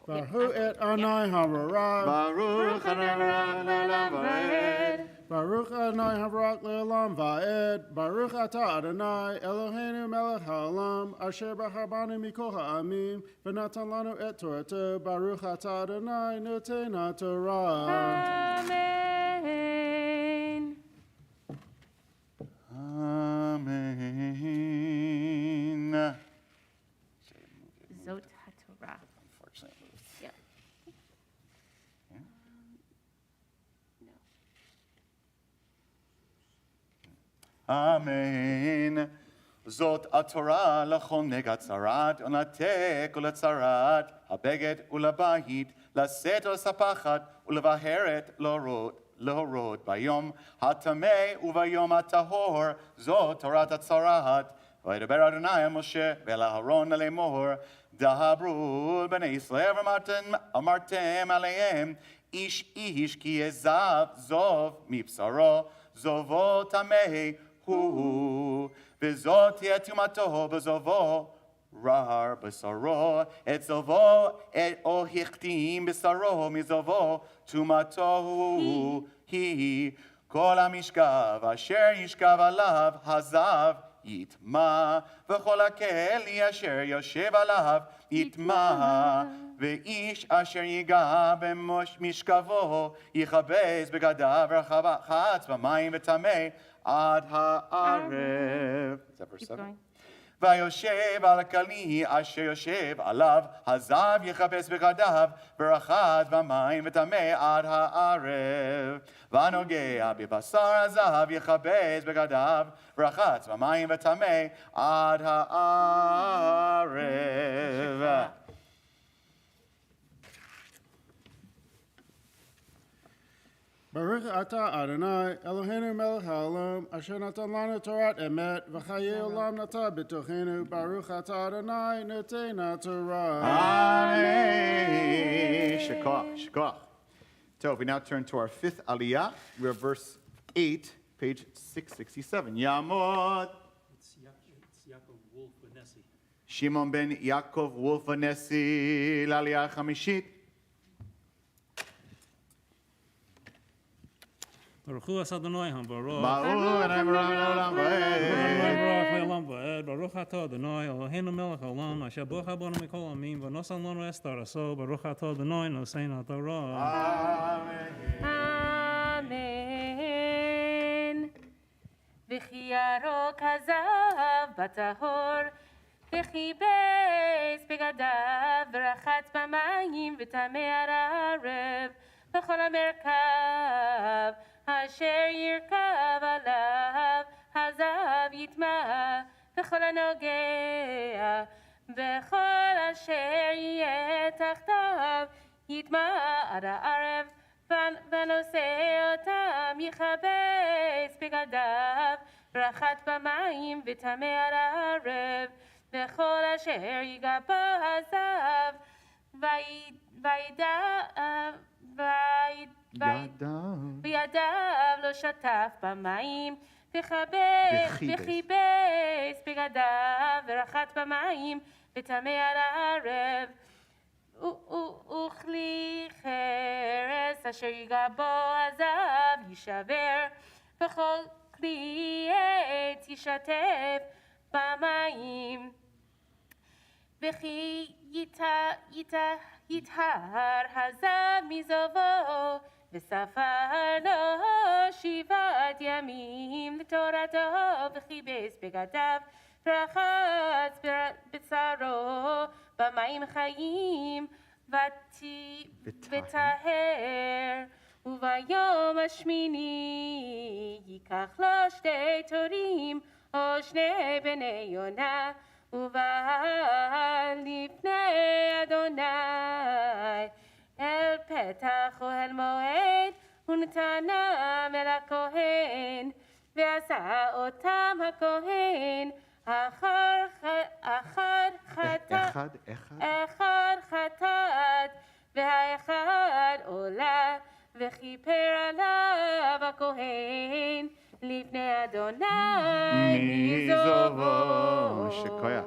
Baruch et Adonai Havarach. Baruch Adonai Le'olam va'ed. Baruch Adonai Havarach Le'olam va'ed. Baruch atah Adonai Eloheinu melech haolam asher bachar banu mikol ha'amim v'natan lanu et torato. Baruch atah Adonai noten haTorah. Amen. Amen. Zot HaTorah. Unfortunately. Yep. Amen. Zot atorah lachol negat zarat, unatek uletzarat, habeged ulabahit, laset ulsapachat, ulevaheret lorot, bayom hatameh ubayom atahor, zot torat atzarat. וידבר אדוני אל משה ואל אהרון לאמור, דברו בני ישראל ואמרתם עליהם, איש איש כי יעזב זוב מבשרו, זובו טמא הוא, וזאת תהיה טומאתו בזובו, רר בשרו, את זובו או החתים בשרו, מזובו טומאתו היא. כל המשכב אשר ישכב עליו הזב יטמא, וכל הכלי אשר יושב עליו יטמא, ואיש אשר ייגע במשכבו יכבס בגדיו ורחץ במים וטמא עד הערב. ויושב על הכלי אשר יושב עליו הזב יכבס בגדיו ורחץ במים וטמא עד הערב. ונוגע בבשר הזב יכבס בגדיו ורחץ במים וטמא עד הערב. Baruch atah Adonai, Eloheinu melech haolam, asher natan lanu Torat emet, v'chayei olam nata b'tochenu, Baruch atah Adonai, noten haTorah. Amen. Shekach. So we now turn to our fifth aliyah. We're verse 8, page 667. Yamod. It's Yaakov Wolf Vanesi. Shimon ben Yaakov Wolf Vanesi, l'aliyah chamishit. Baruch Hu Adonai HaBaruch. Baruch Adonai Olam Va'ed. Baruch Atah Adonai Eloheinu melech haolam asher bo banu mikol amim v'nosan lanu es taraso. Baruch Atah Adonai nosein haTorah. Amen. V'chi yarok hazav batahor, v'chi beis begadav, v'rachatz b'mayim v'tamei ad ha'arev, v'chol hamerkav asher yirkav alav hazav yitma, v'chol hanogea v'chol asher yeh tachtav yitma ad ha'arev, ונושא אותם יכבס בגדיו, רחץ במים וטמא עד הערב, וכל אשר ייגע בו הזב, וידיו לא שטף במים, וכיבס בגדיו, ורחץ במים וטמא עד הערב, וכלי חרס אשר ייגע בו הזב יישבר, וכל כלי עץ ישתף במים, וכי יטהר הזב מזובו, וספר לו 7 ימים לתורתו, וכיבס בגדיו, ורחץ בצרו במים חיים, וטהר, וביום השמיני ייקח לו 2 תורים, או 2 בני יונה, ובא לפני אדוני אל פתח אוהל מועד, ונתנם אל הכהן, ועשה אותם הכהן אחד חטאת והאחד עולה, וכיפר עליו הכהן לפני אדוני מזובו. שכוח.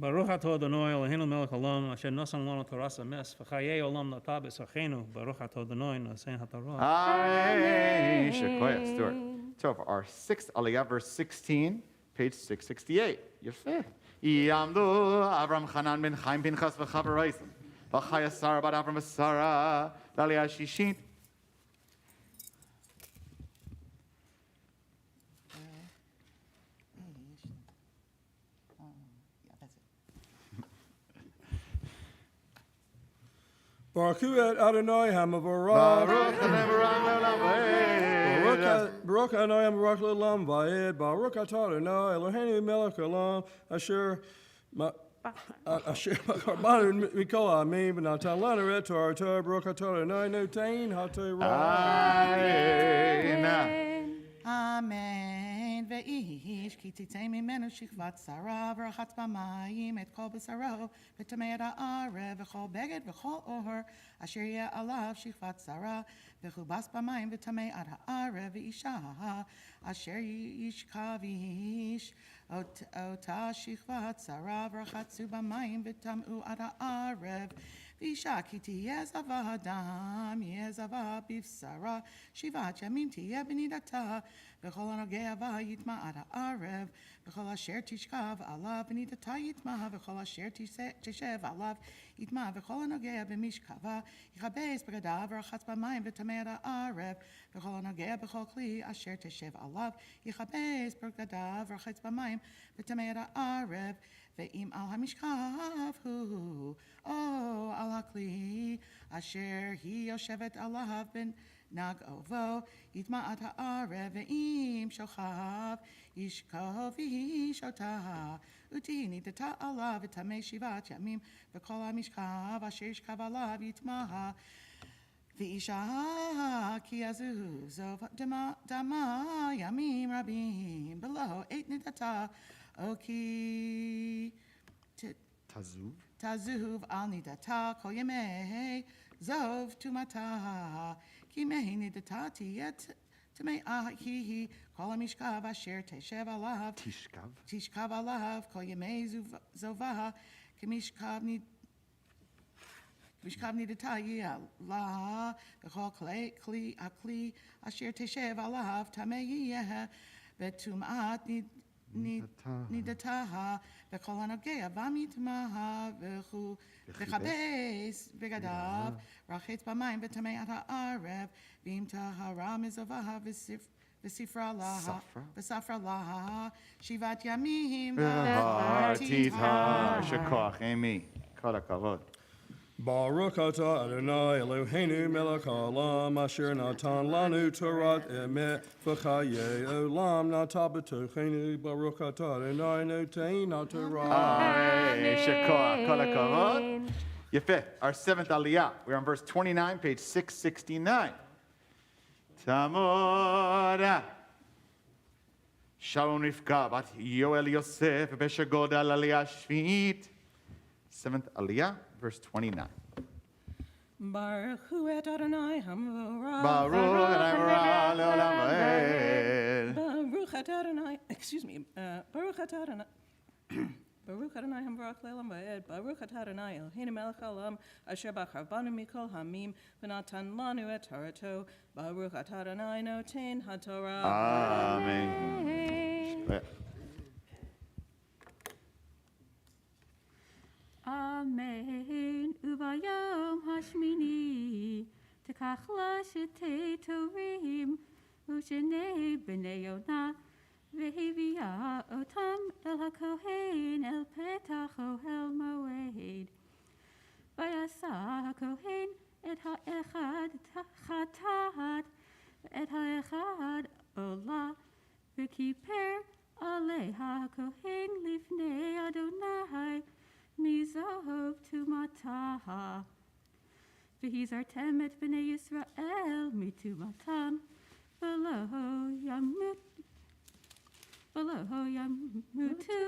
Baruch Atah Adonai Eloheinu melech haolam asher nosan lanu toras emes v'chayei olam nata b'sarchenu. Baruch Atah Adonai nosein haTorah. Amen. Shekaya, Stuart. So for our 6th aliyah, verse 16, page 668. Yefeh. Yamdu Avram Chanan ben Chaim Pinchas v'chavaraisim, v'chaya Sarah bat Avram Sarah, l'aliyah shishit. Baruch Adonai HaMavorach. Baruch Adonai HaMavorach L'Olam Va'ed. Baruch Atah Adonai Eloheinu melech haolam asher banu mikol amim v'natan lanu et Torah. Baruch Atah Adonai noten haTorah. Amen. Amen. ואיש, כי תצא ממנו שכבת שרה, ורחץ במים את כל בשרו, וטמא את הערב, וכל בגד וכל אור, אשר יהיה עליו שכבת שרה, וכובס במים וטמא עד הערב, ואישה, אשר ישכב איש, אותה שכבת שרה, ורחצו במים וטמאו עד הערב, ואישה כי תהיה זבה דם, יהיה זבה בבשרה, 7 ימים תהיה בנידתה, וכל הנוגע בה יטמא עד הערב, וכל אשר תשכב עליו בנידתה יטמא, וכל אשר תשב עליו יטמא, וכל הנוגע במשכבה יכבס בגדיו ורחץ במים וטמא עד הערב, וכל הנוגע בכל כלי אשר תשב עליו יכבס בגדיו ורחץ במים וטמא עד הערב, ואם על המשכב הוא, או על הכלי אשר היא יושבת עליו בנגעו, יטמא עד הערב, ואם שוכב ישכב איש אותה, ותהי נידתה עליו וטמא 7 ימים, וכל המשכב אשר ישכב עליו יטמא. ואישה כי יזוז דמה ימים רבים בלא עת נידתה, או כי תזוב על נידתה כל ימי זוב טומאתה, כי מהי נידתה תהיה טמאה היא, כל המשכב אשר תשכב עליו כל ימי זובה, כמשכב נידתה יהיה לה, וכל הכלי אשר תשב עליו טמא יהיה, וטומאת נידתה, וכל הנוגע בם יטמא, וכבס בגדיו, רחץ במים וטמא עד הערב, ואם טהרה מזובה וספרה לה 7 ימים והרתיתה. שכוח, אמי. כל הכבוד. Baruch atah Adonai Eloheinu melech haolam asher natan lanu Torat emet v'chayei olam nata b'tochenu Baruch atah Adonai notein haTorah. שכוח, כל הכבוד. יפה. Our 7th Aliyah. We're on verse 29, page 669. Tamoda. Shalom Rivka bat Yoel Yosef b'shegod al Aliyah Shvi'it. 7th Aliyah. Verse 29. Baruch hu et Adonai hamvorah. Baruch Adonai le'olam va'ed. Baruch et Adonai, Baruch et Adonai. Baruch Adonai hamvorach le'olam va'ed. Baruch et Adonai Eloheinu melech haolam asher bachar banu mikol hamim v'natan lanu et Torato. Baruch et Adonai notein haTorah. Amen. Amen. Ubayom hashmini tekachla shetei torim ushenei b'nei Yonah vehivia otam el hakohen el petach ohel moed. Vayasa hakohen et haechad chatat et haechad olah v'kiper aleha hakohen lifnei Adonai Mizov tumataha. V'hizartem et b'nei Yisrael mitumatam. V'lo yamutu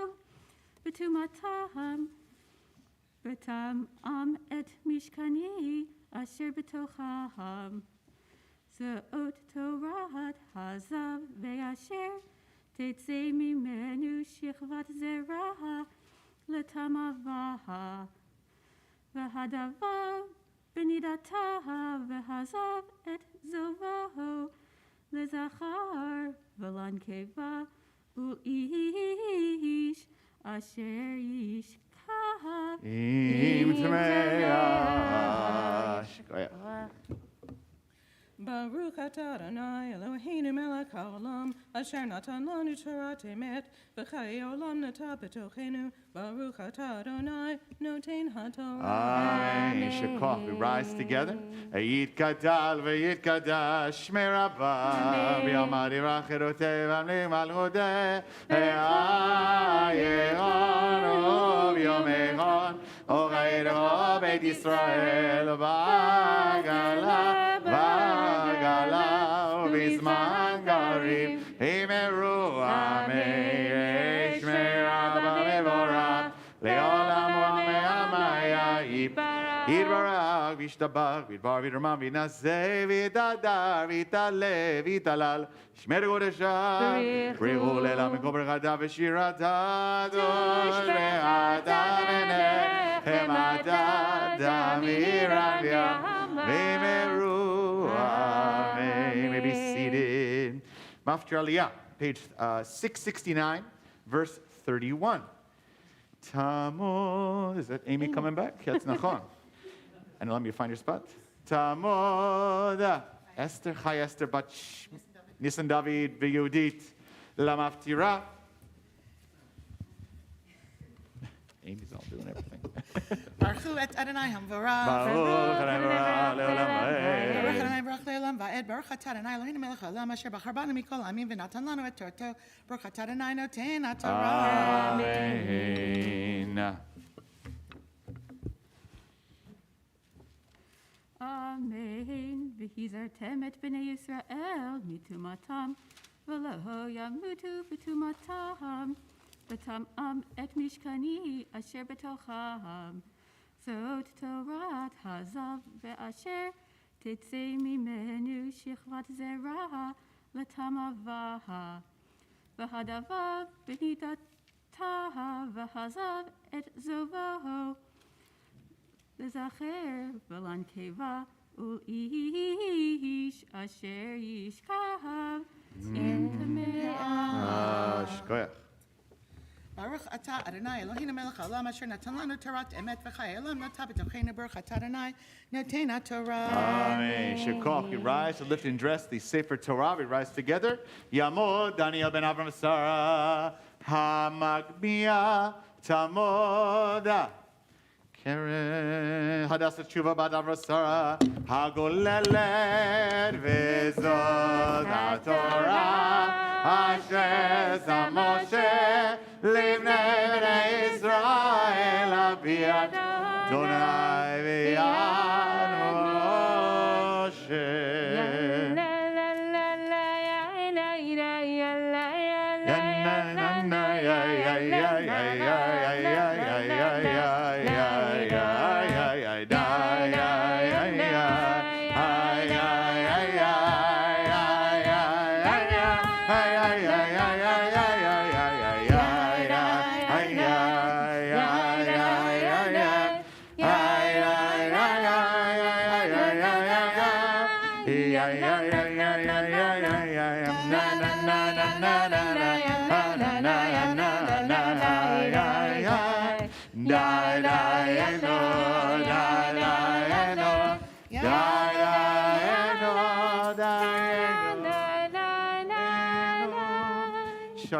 b'tumatam. B'tam am et mishkani asher b'tochaham. Zot Torat hazav ve'asher tetzei mimenu shichvat zerah. Letamavaha v'hadava b'nidataha v'hazav et zovaho lezachar v'lankeva u'ish asher yishkav im tmeah. Baruch atah Adonai Eloheinu melech haolam asher natan lanu Torat emet v'chayei olam nata b'tochenu. Baruch atah Adonai notein haTorah. Amen. Shekach. We rise together. Ayit kadal v'yit kadash merabah v'yamad irachirotei v'amli malchutei ha'yehon v'yom echon ochayro beit Yisrael v'agala ובזמן קריב, הימר ויאמרו אמן, ישמע רבה מבורך, לעולם ועמיה יתברך וישתבח וידבר וידרמן וינשא ויתהדר ויתעלה ויתהלל שמר קודשה בריחו לילה מכל ברכתה ושירתה דוש ועתה ונחם עתה דמירה ויאמרו amen. May be seated. Maftir Aliyah, page 669, verse 31. Tamod, is that Amy coming back? That's nachon. And let me find your spot. Tamod, Esther, Chai Esther, Bat Nisan David, V'Yudit, Lamaftira. Amy's all doing everything. Baruch et Adonai Hamvarah. Baruch Adonai Le'olam Va'ed. Baruch Adonai Baruch Le'olam Va'ed. Baruch atah Adonai Eloheinu melech haolam asher bachar banu mikol ha'amim v'natan lanu et Torto. Baruch atah Adonai noten haTorah. Amen. Amen. V'hizartem et b'nei Yisrael mitumatam v'lo yamutu b'tumatam v'tamam et mishkani asher b'tocham zot Torat hazav ve'asher tetzei mimenu shichvat zerah l'tamavaha v'hadavav b'nidataha v'hazav et zovaho L'zacher v'lankeva ul'ish asher yishkav intamea. Shkoyach. Baruch atah Adonai Eloheinu melech haolam asher natan lanu Torat emet v'chayei olam nata b'tocheinu. Baruch atah Adonai noten haTorah. Amen. Shekoch, we rise to lift and dress the Sefer Torah. We rise together. Yamod Daniel ben Avram Sarah Hamagmia Tamoda. Keren Hadassah Tshuva Bat Avrasara Hagolelet V'zod HaTorah Asher Zam Moshe Livnei Bnei Israel Abiyat Donai V'yad Moshe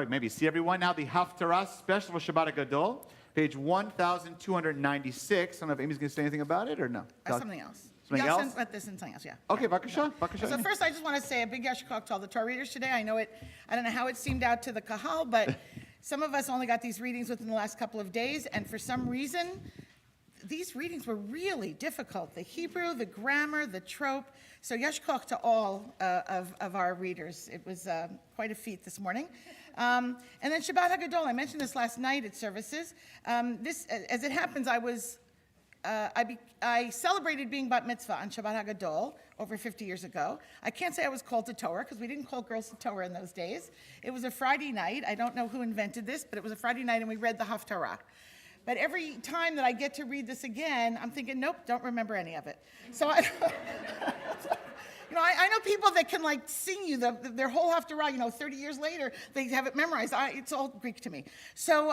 Maybe see everyone now. The Haftarah special for Shabbat Gadol, page 1296. I don't know if Amy's going to say anything about it or no. Something else. Something else? But this and something else, yeah. Okay, Bakasha. So first, I just want to say a big yashikok to all the Torah readers today. I don't know how it seemed out to the Kahal, but some of us only got these readings within the last couple of days, and for some reason, these readings were really difficult. The Hebrew, the grammar, the trope. So yashikok to all of our readers. It was quite a feat this morning. And then Shabbat HaGadol, I mentioned this last night at services. This, as it happens, I celebrated being bat mitzvah on Shabbat HaGadol over 50 years ago. I can't say I was called to Torah because we didn't call girls to Torah in those days. It was a Friday night. I don't know who invented this, but it was a Friday night and we read the Haftarah. But every time that I get to read this again, I'm thinking, nope, don't remember any of it. So I know people that can sing you their whole Haftarah, 30 years later, they have it memorized. It's all Greek to me. So,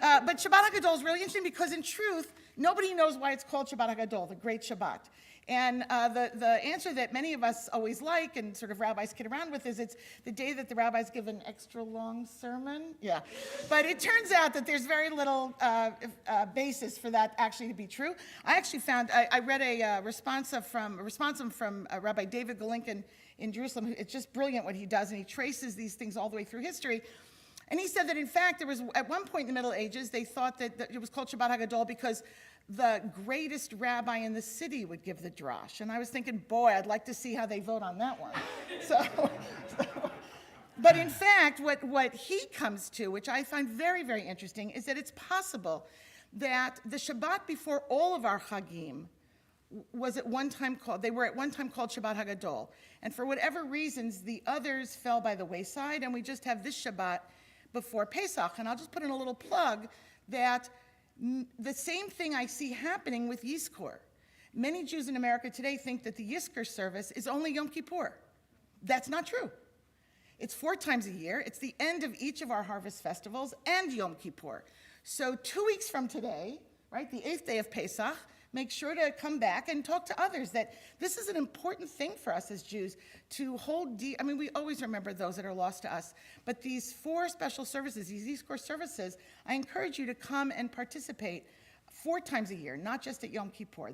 but Shabbat HaGadol is really interesting because in truth, nobody knows why it's called Shabbat HaGadol, the Great Shabbat. And the answer that many of us always like and sort of rabbis kid around with is it's the day that the rabbis give an extra long sermon. Yeah. But it turns out that there's very little basis for that actually to be true. I actually found, I read a responsum from Rabbi David Golinkin in Jerusalem. It's just brilliant what he does, and he traces these things all the way through history. And he said that, in fact, there was, at one point in the Middle Ages, they thought that it was called Shabbat HaGadol because the greatest rabbi in the city would give the drash. And I was thinking, boy, I'd like to see how they vote on that one. But in fact, what he comes to, which I find very, very interesting, is that it's possible that the Shabbat before all of our Chagim was at one time called Shabbat HaGadol. And for whatever reasons, the others fell by the wayside, and we just have this Shabbat before Pesach. And I'll just put in a little plug that the same thing I see happening with Yizkor. Many Jews in America today think that the Yizkor service is only Yom Kippur. That's not true. It's 4 times a year. It's the end of each of our harvest festivals and Yom Kippur. So 2 weeks from today, right, the 8th day of Pesach, make sure to come back and talk to others that this is an important thing for us as Jews to hold dear. I mean, we always remember those that are lost to us. But these 4 special services, these Yizkor services, I encourage you to come and participate 4 times a year, not just at Yom Kippur.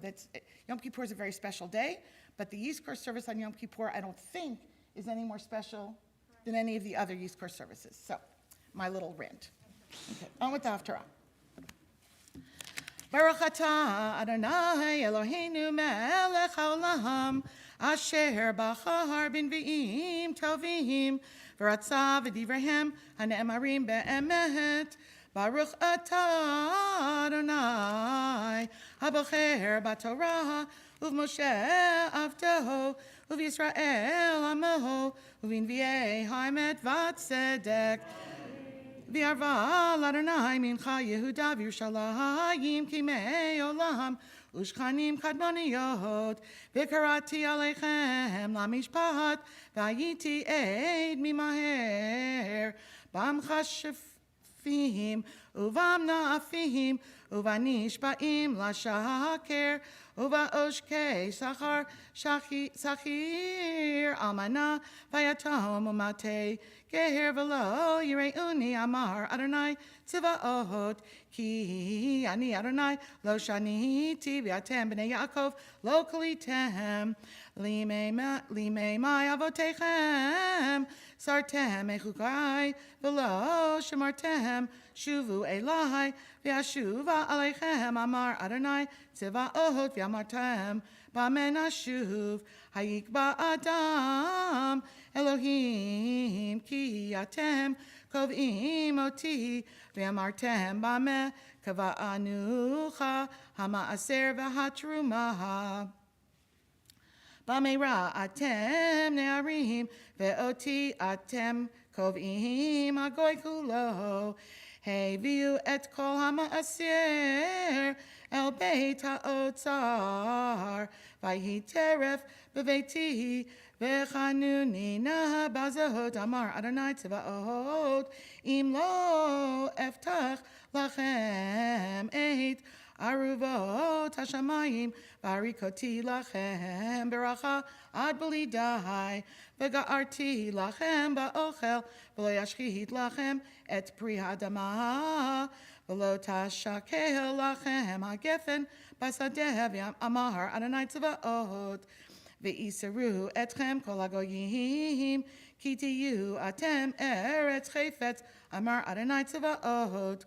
Yom Kippur is a very special day, but the Yizkor service on Yom Kippur, I don't think, is any more special than any of the other Yizkor services. So, my little rant. Okay, on with the Haftarah. Baruch atah Adonai Eloheinu melech haolam asher bachar b'nvi'im tovim v'ratzah v'divrehem hane'emarim be'emet. Baruch atah Adonai habocher b'torah uv'Moshe avdoho uv'Yisrael amoho uv'invi'ei ha'emet v'tzedek. V'arva l'Adonai mincha Yehuda v'Yerushalayim kimei olam ushchanim kadmoniyot v'karati aleichem lamishpat v'ayiti eid mimaher b'amcha shefim uvam na'afim uvanishba'im l'shaker uva'oshkei sachar sachir almana v'yatom umatei Geher v'lo yireuni amar Adonai tziva'ot ki ani Adonai lo shaniti v'atem b'nei Yaakov lo kalitem limei mai avotechem sartem echukai v'lo shemartem shuvu elai v'ashuva aleichem amar Adonai tziva'ot v'amartem b'amen ashuv hayikba adam Elohim ki atem kovim oti v'amartem b'ameh kava'anucha hama'aser v'hatruma b'meira atem ne'arim ve'oti atem kovim agoy kulo heviu et kol hama'aser el beit ha'otzar v'hi teref b'veiti V'chanuni na bazot amar Adonai tzvaot im lo eftach lachem eit aruvot hashamayim varikoti lachem beracha ad belidai v'ga'arti lachem ba'ochel v'lo yashchit lachem et pri hadama v'lo tashakel lachem hagefen basadeh amar Adonai tzvaot Ve'isaru etchem kol hagoyim ki tiyu atem eretz chayfetz amar Adonai tzvaot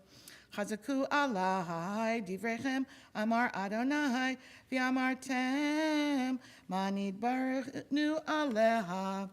chazaku alai divrechem amar Adonai v'amartem manid baruchnu aleha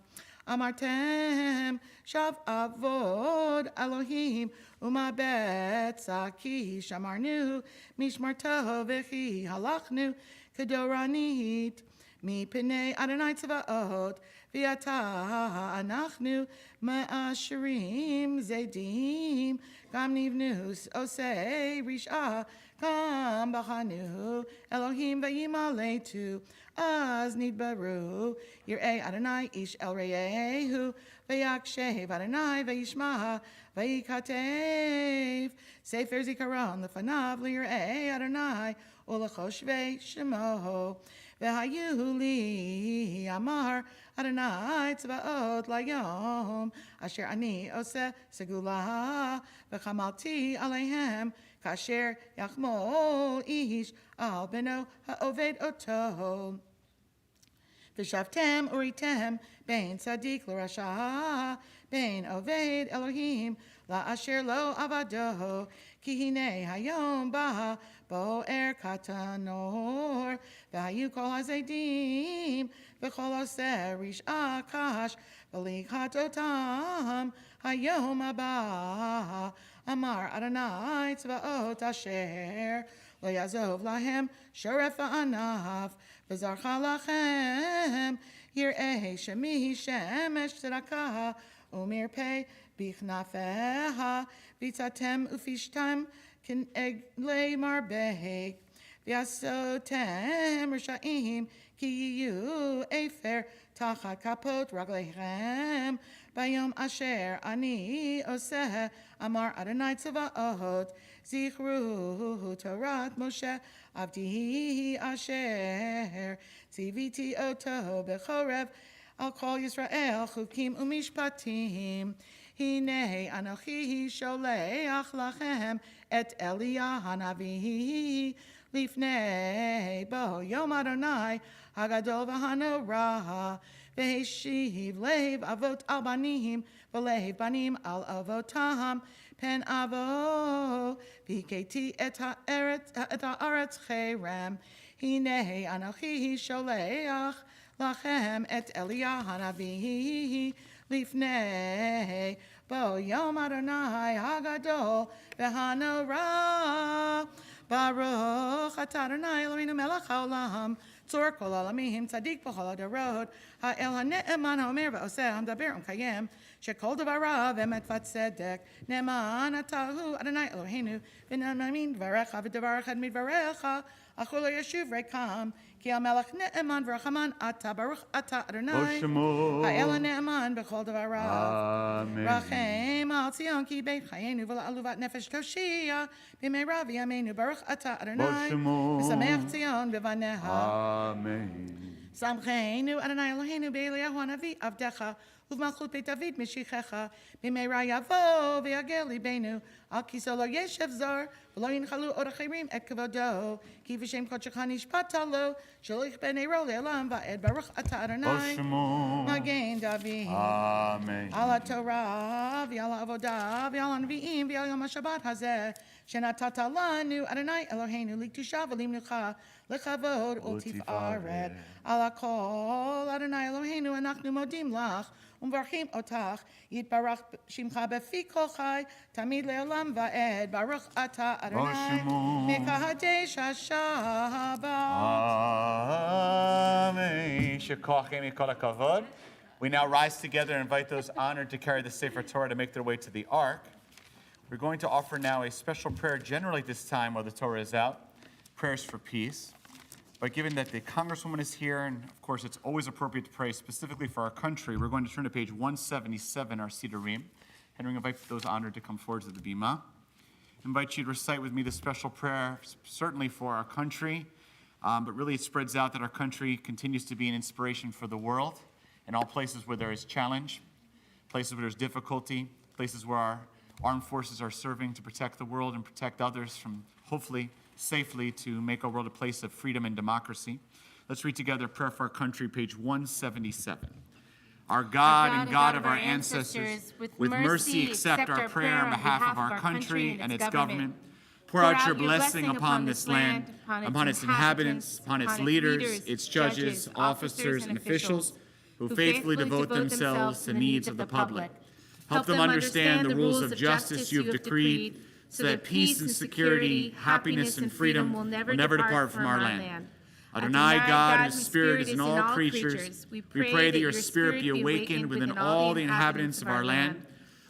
amartem shav avod Elohim umabet saki shamarnu mishmarto v'chi halachnu kedoranit Mi penei Adonai tzvaot v'yata anachnu ma'ashirim zedim gam nivnus osei risha gam bachanu Elohim v'yimaletu az nidbaru yirei Adonai ish el reyehu v'yakshev Adonai v'yishma v'yikatev sefer zikaron lefanav lirei Adonai u'lechoshvei shemo V'hayu li amar Adonai tzvaot layom asher ani oseh segula v'chamalti aleihem kasher yachmol ish al beno ha'oved oto v'shavtem uritem bein tzadik l'rasha bein oved Elohim la'asher lo avado ki hinei hayom ba bo'er katanor והיו כל הזדים וכל עושה ריש הקש ולקחת אותם היום הבא. אמר אדוני צבאות אשר לא יעזוב להם שרף הענף וזרחה לכם יראה שמי שמש צדקה ומרפא בכנפיה ביצעתם ופשטם כנגלי מרבק ועשותם רשעים כי יהיו אפר תחת כפות רגליכם ביום אשר אני עושה אמר אדוני צבאות זכרו תורת משה עבדי אשר ציוויתי אותו בחורב על כל ישראל חוקים ומשפטים הנה אנוכי שולח לכם את אליה הנביא לפני בוא יום אדוני הגדול והנורא והשיב לב אבות על בנים ולב בנים על אבותם פן אבו והכיתי את הארץ חרם הנה אנוכי שולח לכם את אליה הנביא לפני בוא יום אדוני הגדול והנורא ברוך אתה אדוני אלוהינו מלך העולם צור כל העולמים צדיק בכל הדורות האל הנאמן האומר ועושה המדבר ומקיים שכל דבריו אמת וצדק נאמן אתה הוא אדוני אלוהינו ונאמין דבריך ודבר אחד מדבריך אך הוא לא ישוב ריקם כי המלך נאמן ורחמן אתה ברוך אתה אדוני האל הנאמן בכל דבריו רחם על ציון כי בית חיינו ולעלובת נפש תושיע במהרה בימינו ברוך אתה אדוני ושמח ציון בבניה שמחנו אדוני אלוהינו באליהו הנביא עבדך ובמלכות בית דוד משיחך במהרה יבוא ויגל ליבנו על כיסאו לא ישב זר ולא ינחלו עוד אחרים את כבודו כי בשם קודשך נשבעת לו שלא יכבה נרו לעולם ועד ברוך אתה אדוני מגן דוד על התורה ועל העבודה ועל הנביאים ועל יום השבת הזה שנתת לנו אדוני אלוהינו לקדושה ולמנוחה לכבוד ולתפארת על הכל אדוני אלוהינו אנחנו מודים לך ומברכים אותך יתברך שמך בפי כל חי תמיד לעולם ועד ברוך אתה אדוני מקדש השבת Amen. Shekachim kol hakavod. We now rise together and invite those honored to carry the Sefer Torah to make their way to the Ark. We're going to offer now a special prayer, generally at this time while the Torah is out, prayers for peace. But given that the Congresswoman is here, and of course it's always appropriate to pray specifically for our country, we're going to turn to page 177, our Siddurim, and we invite those honored to come forward to the Bima. I invite you to recite with me the special prayer, certainly for our country, but really it spreads out that our country continues to be an inspiration for the world in all places where there is challenge, places where there's difficulty, places where our armed forces are serving to protect the world and protect others from, hopefully, safely to make our world a place of freedom and democracy. Let's read together a prayer for our country, page 177. Our God and God of our ancestors, with mercy accept our prayer on behalf of our country and its government. Pour out your blessing upon this land, upon its inhabitants, upon its leaders, its judges, officers, and officials who faithfully devote themselves to the needs of the public. Help them understand the rules of justice you have decreed, so that peace and security, happiness and freedom will never depart from our land. Adonai, God, whose spirit is in all creatures, we pray that your spirit be awakened within all the inhabitants of our land.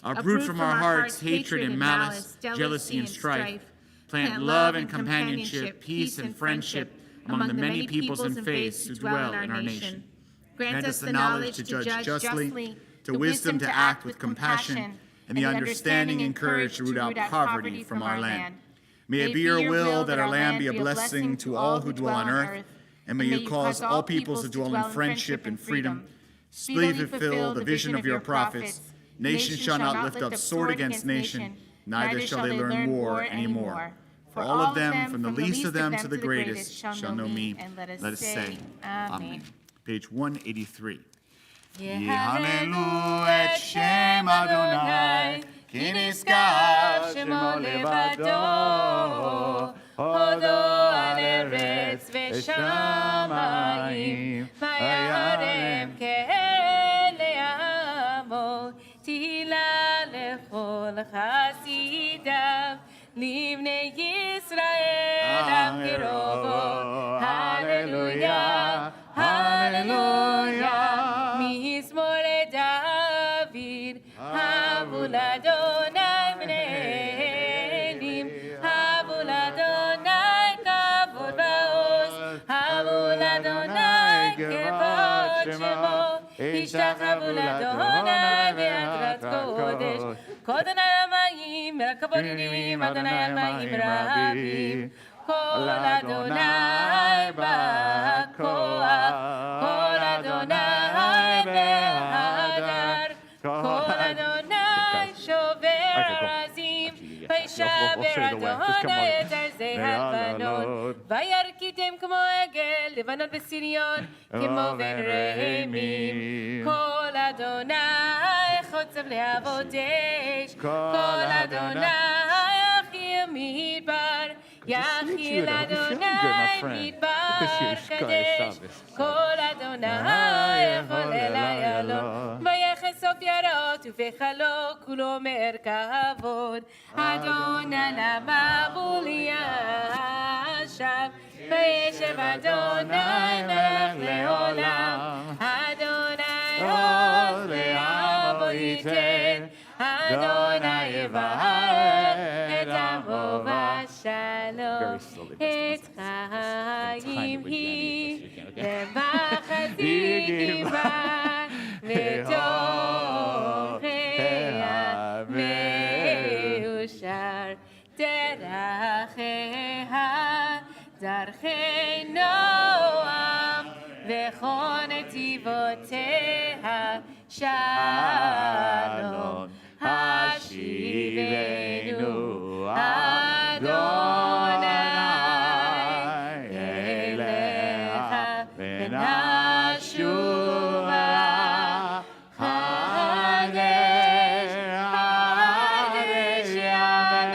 Uproot from our hearts hatred and malice, jealousy and strife. Plant love and companionship, peace and friendship among the many peoples and faiths who dwell in our nation. Grant us the knowledge to judge justly, to wisdom to act with compassion, and the understanding and courage to root out poverty from our land. May it be your will that our land be a blessing to all who dwell on earth, and may you cause all peoples to dwell in friendship and freedom. Speedily fulfill the vision of your prophets. Nation shall not lift up sword against nation, neither shall they learn war anymore. For all of them, from the least of them to the greatest, shall know me. Let us say, Amen. Page 183. Yehalelu et Shem Adonai, ki nizkar shemo levado. הודו על ארץ ושמיים, וירם כאל לעמו, תהילה לכל חסידיו, לבני ישראל עם קרובו, הללויה, הללויה, מזמור לדוד, הבו לאדוני בני אלים, הבו לאדוני כבוד ועוז, הבו לאדוני כבוד שמו, השתחוו לאדוני באדרת קודש, כל אדוני המים מרכבות ידים, אדוני המים רבים, כל אדוני בכוח, כל אדוני בהדר, כל אדוני שובר ארזים, וישבר אדוני את ארזי הלבנון, וירקידם כמו עגל, לבנות בסיריון, כמו בן רעמים, כל אדוני חוצב להבות אש, כל אדוני יחיל מדבר, יחיל אדוני מדבר קדש, כל אדוני יכול אל איילון, ויחס סוף ירוק ובחלוק כולו מאר כבוד, אדוני למבול ישב, וישב אדוני מלך לעולם, אדוני עוז לעמו ייתן, אדוני יברך את עמו בשלום, את חיים היא ובחזית גבעה, ותוכיה מאושר, דרכיה דרכי נועם, וכל נתיבותיה שלום, השיבנו אדוני אליך ונשובה, חדש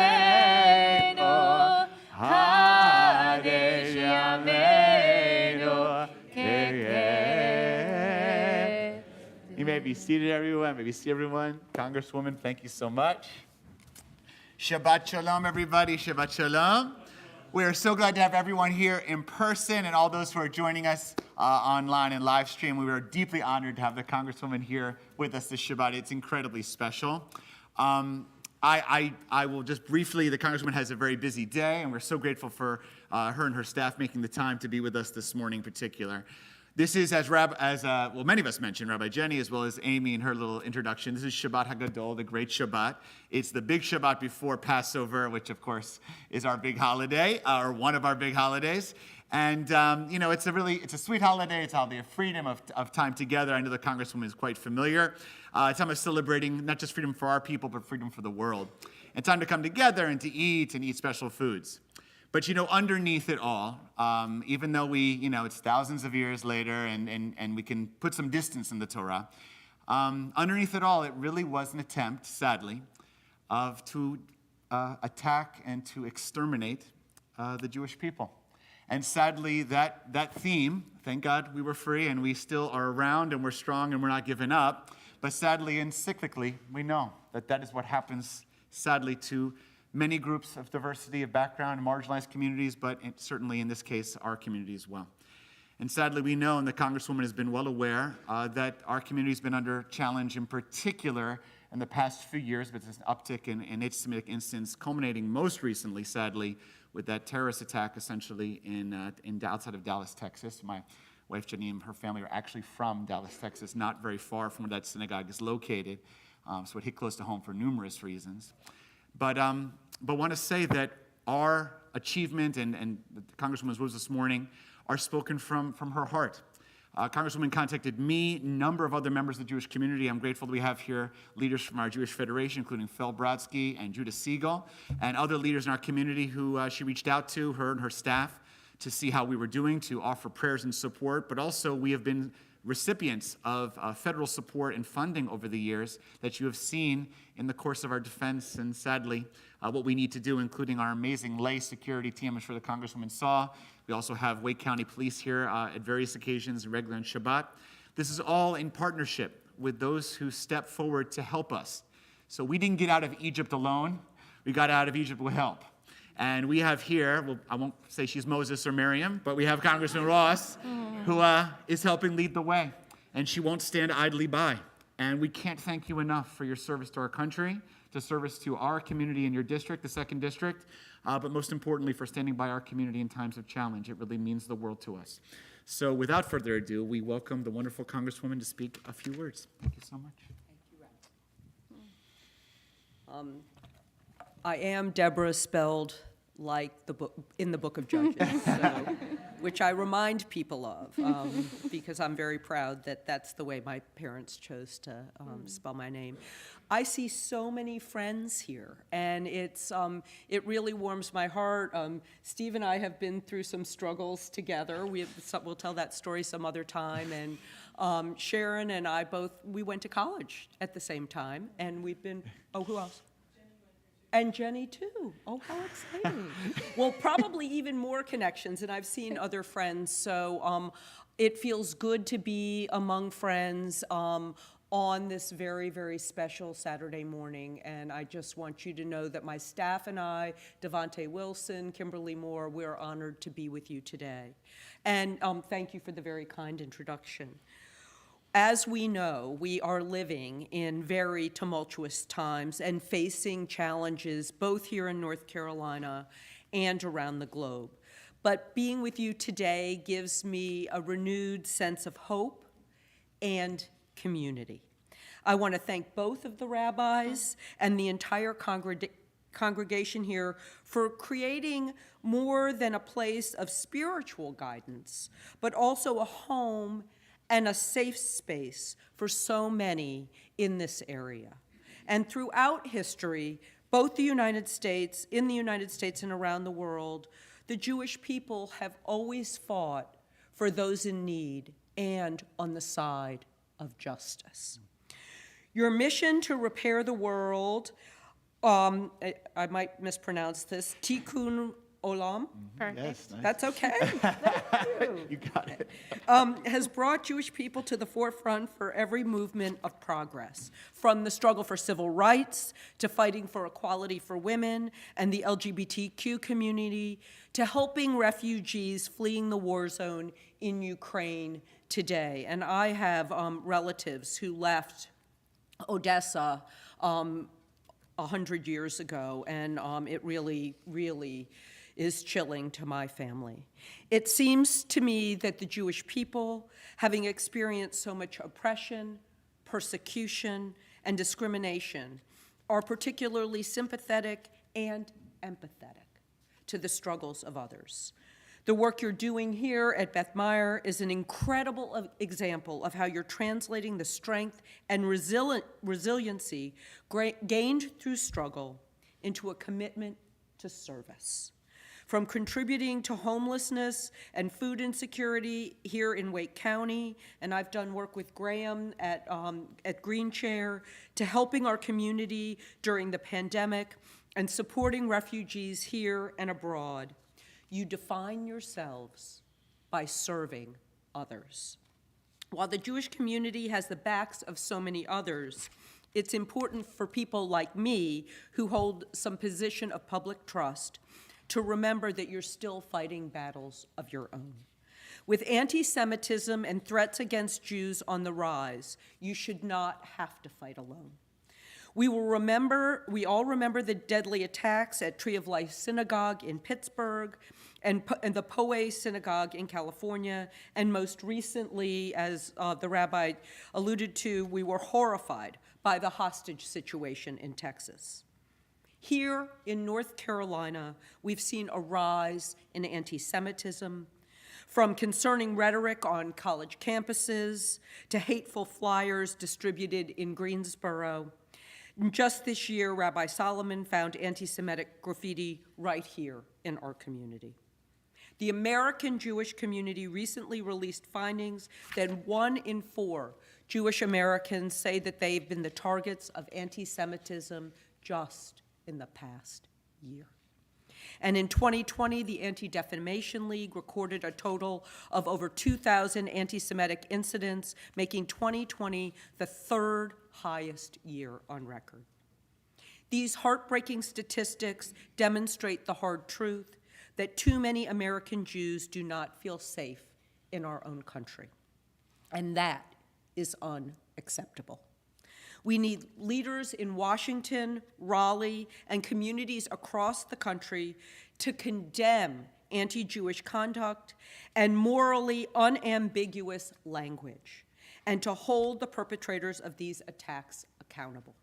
ימינו, חדש ימינו You may be seated, everyone. Maybe see everyone. Congresswoman, thank you so much. Shabbat Shalom, everybody. Shabbat Shalom. We are so glad to have everyone here in person and all those who are joining us online and live stream. We are deeply honored to have the Congresswoman here with us this Shabbat. It's incredibly special. I will just briefly, the Congresswoman has a very busy day, and we're so grateful for her and her staff making the time to be with us this morning in particular. This is, many of us mentioned, Rabbi Jenny, as well as Amy in her little introduction, this is Shabbat HaGadol, the great Shabbat. It's the big Shabbat before Passover, which, of course, is our big holiday, or one of our big holidays. And, it's a sweet holiday. It's a holiday of freedom, of time together. I know the Congresswoman is quite familiar. It's time of celebrating not just freedom for our people, but freedom for the world. And time to come together and to eat special foods. But, underneath it all, even though it's thousands of years later and we can put some distance in the Torah, underneath it all, it really was an attempt, sadly, to attack and to exterminate the Jewish people. And sadly, that theme, thank God we were free and we still are around and we're strong and we're not giving up. But sadly and cyclically, we know that is what happens, sadly, to many groups of diversity of background and marginalized communities, but certainly in this case, our community as well. And sadly, we know, and the Congresswoman has been well aware, that our community has been under challenge in particular in the past few years, but there's an uptick in anti-Semitic incidents, culminating most recently, sadly, with that terrorist attack essentially outside of Dallas, Texas. My wife, Janine, and her family are actually from Dallas, Texas, not very far from where that synagogue is located. So it hit close to home for numerous reasons. But want to say that our achievement and the Congresswoman's words this morning are spoken from her heart. Congresswoman contacted me, a number of other members of the Jewish community. I'm grateful that we have here leaders from our Jewish Federation, including Phil Brodsky and Judah Siegel, and other leaders in our community who she reached out to, her and her staff, to see how we were doing, to offer prayers and support. But also we have been recipients of federal support and funding over the years that you have seen in the course of our defense, and sadly, what we need to do, including our amazing lay security team, I'm sure the Congresswoman saw. We also have Wake County Police here at various occasions, regular on Shabbat. This is all in partnership with those who step forward to help us. So we didn't get out of Egypt alone. We got out of Egypt with help. And we have here, well, I won't say she's Moses or Miriam, but we have Congressman Ross, who is helping lead the way. And she won't stand idly by. And we can't thank you enough for your service to our country, to service to our community in your district, the 2nd District, but most importantly for standing by our community in times of challenge. It really means the world to us. So without further ado, we welcome the wonderful Congresswoman to speak a few words. Thank you so much. Thank you, I am Deborah, spelled like the book in the Book of Judges, so, which I remind people of because I'm very proud that that's the way my parents chose to spell my name. I see so many friends here, and it really warms my heart. Steve and I have been through some struggles together. We'll tell that story some other time. And Sharon and I we went to college at the same time, and we've been. Oh, who else? And Jenny, too. Oh, how exciting. Well, probably even more connections, and I've seen other friends, so it feels good to be among friends on this very, very special Saturday morning, and I just want you to know that my staff and I, Devontae Wilson, Kimberly Moore, we're honored to be with you today. And thank you for the very kind introduction. As we know, we are living in very tumultuous times and facing challenges both here in North Carolina and around the globe. But being with you today gives me a renewed sense of hope and community. I want to thank both of the rabbis and the entire congregation here for creating more than a place of spiritual guidance, but also a home and a safe space for so many in this area. And throughout history, both in the United States and around the world, the Jewish people have always fought for those in need and on the side of justice. Your mission to repair the world, I might mispronounce this, Tikkun Olam. Perfect. Yes, nice. That's okay. Thank you. You got it. Has brought Jewish people to the forefront for every movement of progress, from the struggle for civil rights to fighting for equality for women and the LGBTQ community, to helping refugees fleeing the war zone in Ukraine today. And I have relatives who left Odessa 100 years ago, and it really, really is chilling to my family. It seems to me that the Jewish people, having experienced so much oppression, persecution, and discrimination, are particularly sympathetic and empathetic to the struggles of others. The work you're doing here at Beth Meyer is an incredible example of how you're translating the strength and resiliency gained through struggle into a commitment to service. From contributing to homelessness and food insecurity here in Wake County, and I've done work with Graham at Green Chair, to helping our community during the pandemic and supporting refugees here and abroad. You define yourselves by serving others. While the Jewish community has the backs of so many others, it's important for people like me who hold some position of public trust to remember that you're still fighting battles of your own. With anti-Semitism and threats against Jews on the rise, you should not have to fight alone. We all remember the deadly attacks at Tree of Life Synagogue in Pittsburgh and the Poway Synagogue in California, and most recently, as the rabbi alluded to, we were horrified by the hostage situation in Texas. Here in North Carolina, we've seen a rise in anti-Semitism, from concerning rhetoric on college campuses to hateful flyers distributed in Greensboro. Just this year, Rabbi Solomon found anti-Semitic graffiti right here in our community. The American Jewish community recently released findings that 1 in 4 Jewish Americans say that they've been the targets of anti-Semitism just in the past year. And in 2020, the Anti-Defamation League recorded a total of over 2,000 anti-Semitic incidents, making 2020 the 3rd highest year on record. These heartbreaking statistics demonstrate the hard truth that too many American Jews do not feel safe in our own country. And that is unacceptable. We need leaders in Washington, Raleigh, and communities across the country to condemn anti-Jewish conduct and morally unambiguous language, and to hold the perpetrators of these attacks accountable.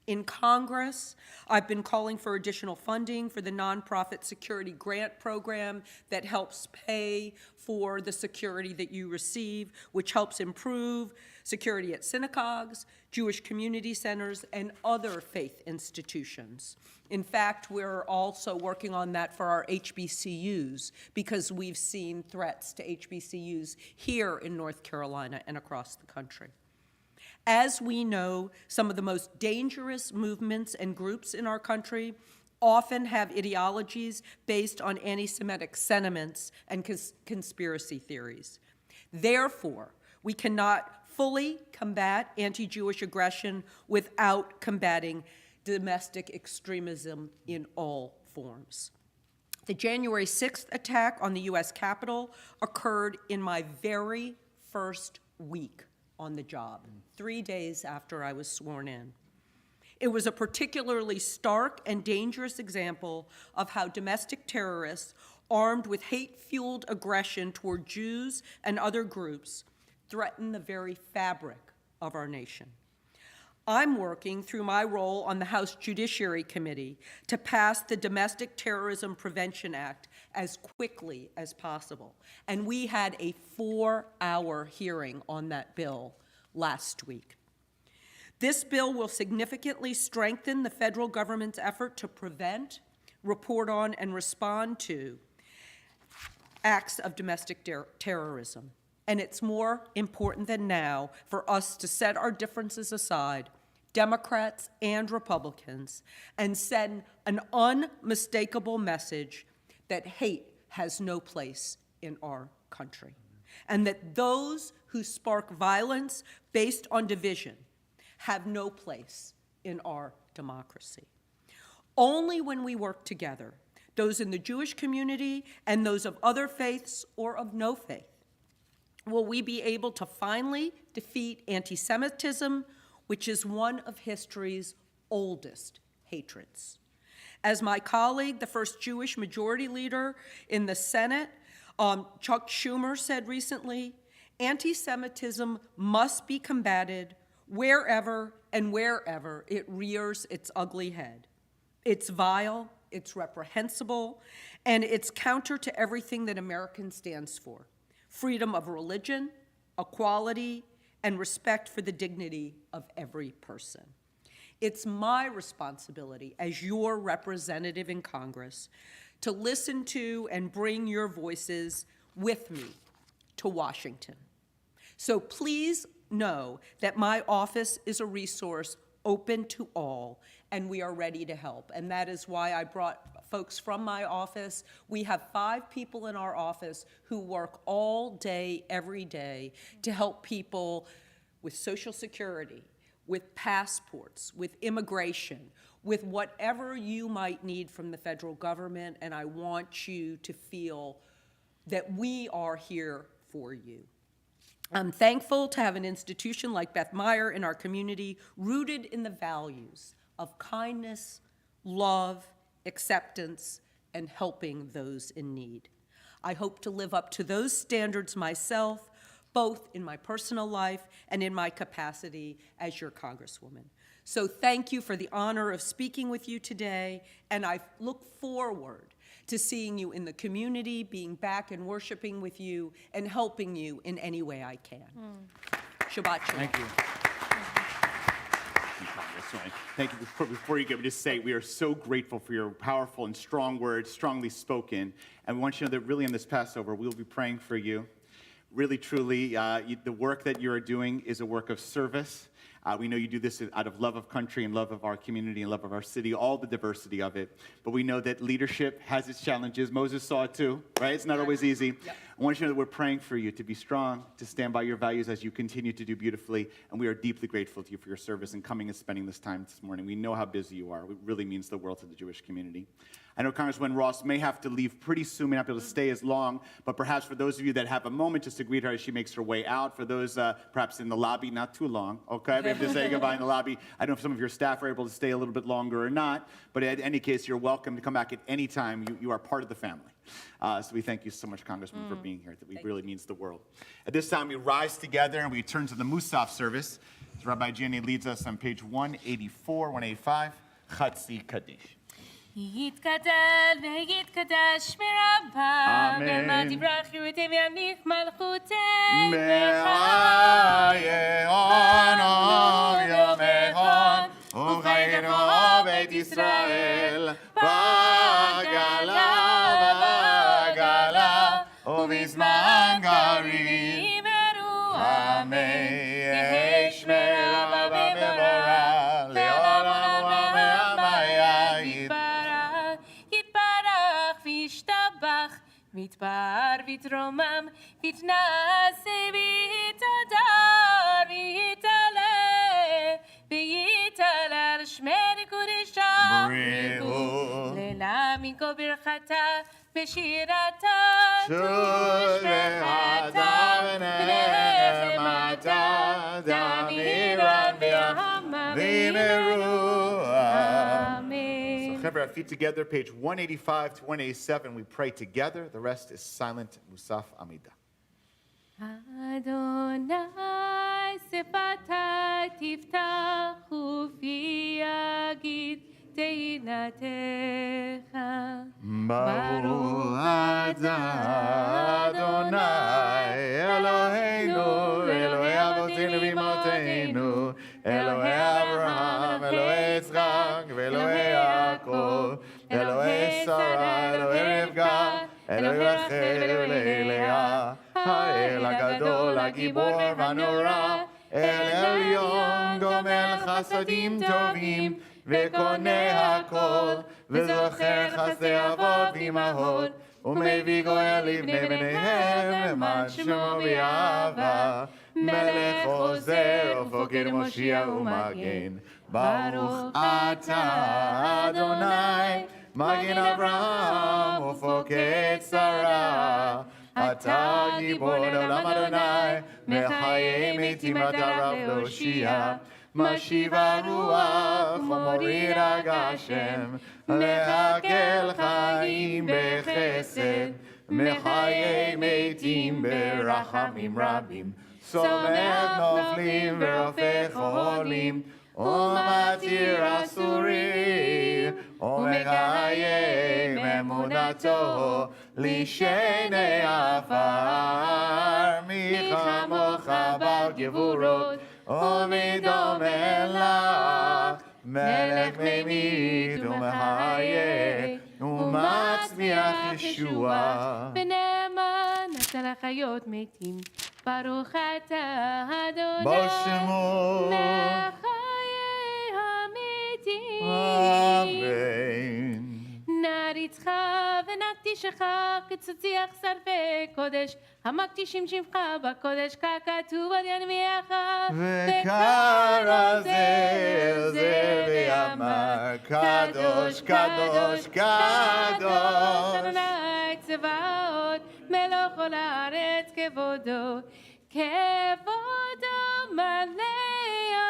In Congress, I've been calling for additional funding for the nonprofit security grant program that helps pay for the security that you receive, which helps improve security at synagogues, Jewish community centers, and other faith institutions. In fact, we're also working on that for our HBCUs because we've seen threats to HBCUs here in North Carolina and across the country. As we know, some of the most dangerous movements and groups in our country often have ideologies based on anti-Semitic sentiments and conspiracy theories. Therefore, we cannot fully combat anti-Jewish aggression without combating domestic extremism in all forms. The January 6th attack on the U.S. Capitol occurred in my very first week on the job, 3 days after I was sworn in. It was a particularly stark and dangerous example of how domestic terrorists, armed with hate-fueled aggression toward Jews and other groups, threaten the very fabric of our nation. I'm working through my role on the House Judiciary Committee to pass the Domestic Terrorism Prevention Act as quickly as possible. And we had a 4-hour hearing on that bill last week. This bill will significantly strengthen the federal government's effort to prevent, report on, and respond to acts of domestic terrorism. And it's more important than now for us to set our differences aside, Democrats and Republicans, and send an unmistakable message that hate has no place in our country, and that those who spark violence based on division have no place in our democracy. Only when we work together, those in the Jewish community and those of other faiths or of no faith, will we be able to finally defeat anti-Semitism, which is one of history's oldest hatreds. As my colleague, the first Jewish majority leader in the Senate, Chuck Schumer, said recently, anti-Semitism must be combated wherever and wherever it rears its ugly head. It's vile, it's reprehensible, and it's counter to everything that American stands for: freedom of religion, equality, and respect for the dignity of every person. It's my responsibility as your representative in Congress to listen to and bring your voices with me to Washington. So please know that my office is a resource open to all, and we are ready to help. And that is why I brought folks from my office. We have 5 people in our office who work all day, every day, to help people with Social Security, with passports, with immigration, with whatever you might need from the federal government, and I want you to feel that we are here for you. I'm thankful to have an institution like Beth Meyer in our community rooted in the values of kindness, love, acceptance, and helping those in need. I hope to live up to those standards myself, both in my personal life and in my capacity as your Congresswoman. So thank you for the honor of speaking with you today, and I look forward to seeing you in the community, being back and worshiping with you, and helping you in any way I can. Shabbat Shalom. Thank you. you, Congresswoman. Thank you. Before you go, just say we are so grateful for your powerful and strong words, strongly spoken. And we want you to know that really in this Passover, we'll be praying for you. Really, truly, the work that you are doing is a work of service. We know you do this out of love of country and love of our community and love of our city, all the diversity of it. But we know that leadership has its challenges. Moses saw it too, right? It's not always easy. Yep. I want you to know that we're praying for you to be strong, to stand by your values as you continue to do beautifully. And we are deeply grateful to you for your service and coming and spending this time this morning. We know how busy you are. It really means the world to the Jewish community. I know Congresswoman Ross may have to leave pretty soon, may not be able to stay as long, but perhaps for those of you that have a moment just to greet her as she makes her way out, for those perhaps in the lobby, not too long, okay? We have to say goodbye in the lobby. I don't know if some of your staff are able to stay a little bit longer or not, but in any case, you're welcome to come back at any time. You are part of the family. So we thank you so much, Congresswoman, for being here. That really means the world. At this time, we rise together and we turn to the Musaf service. As Rabbi Jenny leads us on page 184, 185, Chatzi Kaddish. יתגדל ויתקדש מרבה, ומה תברח חירותי וימליך מלכותי מהיום יום אחד וחיינו בית ישראל בגלה ובזמן גרים אמן יהי שמרה בבברה לעולם ועמיה יתברך וישתבח ויתפאר ויתרומם ויתנשא ויתהדר ויתעלה ויתהלל שמי קודשא בריחו לעילמים כל ברכתה בשירתה תושבעתה ונחמתה דמירן ויהמה וימרו Amen. So, our feet together, page 185 to 187. We pray together. The rest is silent. Musaf Amidah. Adonai sefata tiftach ufi yagid teinatecha Baruch atah Adonai Eloheinu Elohei Avotenu v'Imotenu Elohei Abraham Elohei Yitzchak Elohei Yaakov Elohei Sarah Elohei Rivka Elohei Rachel Elohei Leah האל הגדול, הגיבור והנורא, אל עליון גומל חסדים טובים, וקונה הכל, וזוכר חסדי אבות ואמהות, ומביא גואל לבני בניהם, למען שמו באהבה, מלך עוזר ופוקד מושיע ומגן. ברוך אתה אדוני, מגן אברהם ופוקד שרה. אתה גיבור לעולם אדוני, מחיי מתים אתה רב להושיע, משיב הרוח ומוריד הגשם, להקל חיים בחסד, מחיי מתים ברחמים רבים, סומך נופלים ורופא חולים, ומתיר אסורים, ומקיים אמונתו לשני עפר, מי כמוך בעל גבורות, ומדומה לך, מלך ממית ומחיה, ומצמיח ישועה. ונאמן אתה לחיות מתים, ברוך אתה אדוני, בו שמו אמן. נריצך ונקדישך כצציח שרפי קודש, המקדישים שמך בקודש ככתוב על ינמיך, וקרא זה זה ואמר קדוש קדוש קדוש אדוני צבאות מלוך כל הארץ כבודו מלא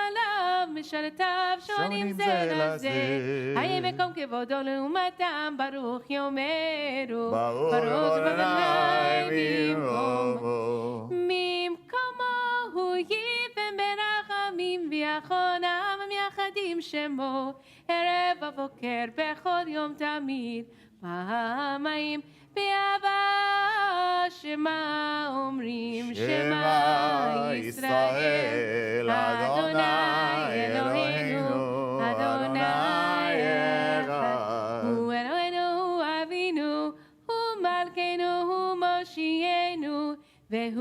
עליו משרתיו שונים זה לזה, האם מקום כבודו לעומתם ברוך יאמרו ברוך אדוני ממקומו הוא ייבן ברחמים ויחונם מייחדים שמו ערב ובוקר בכל יום תמיד פעמיים באהבה שמה אומרים שמה ישראל אדוני אלוהינו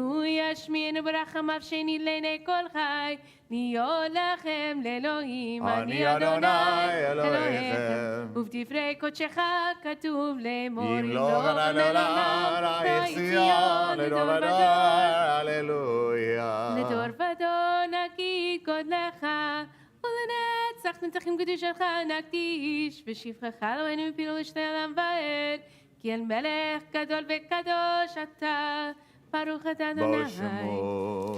הוא ישמיענו ברחמיו שנדלני כל חי, להיות לכם לאלוהים, אני אדוני אלוהיכם. ובדברי קודשך כתוב לאמור, אם לא גדולה ציון לדור ודור, הללויה. לדור ודור נגיד גודלך, ולנצח נצחים קדושתך נקדיש, ושבחך אלוהינו מפינו לשני עולם ועד, כי אל מלך גדול וקדוש אתה, ברוך אתה אדוני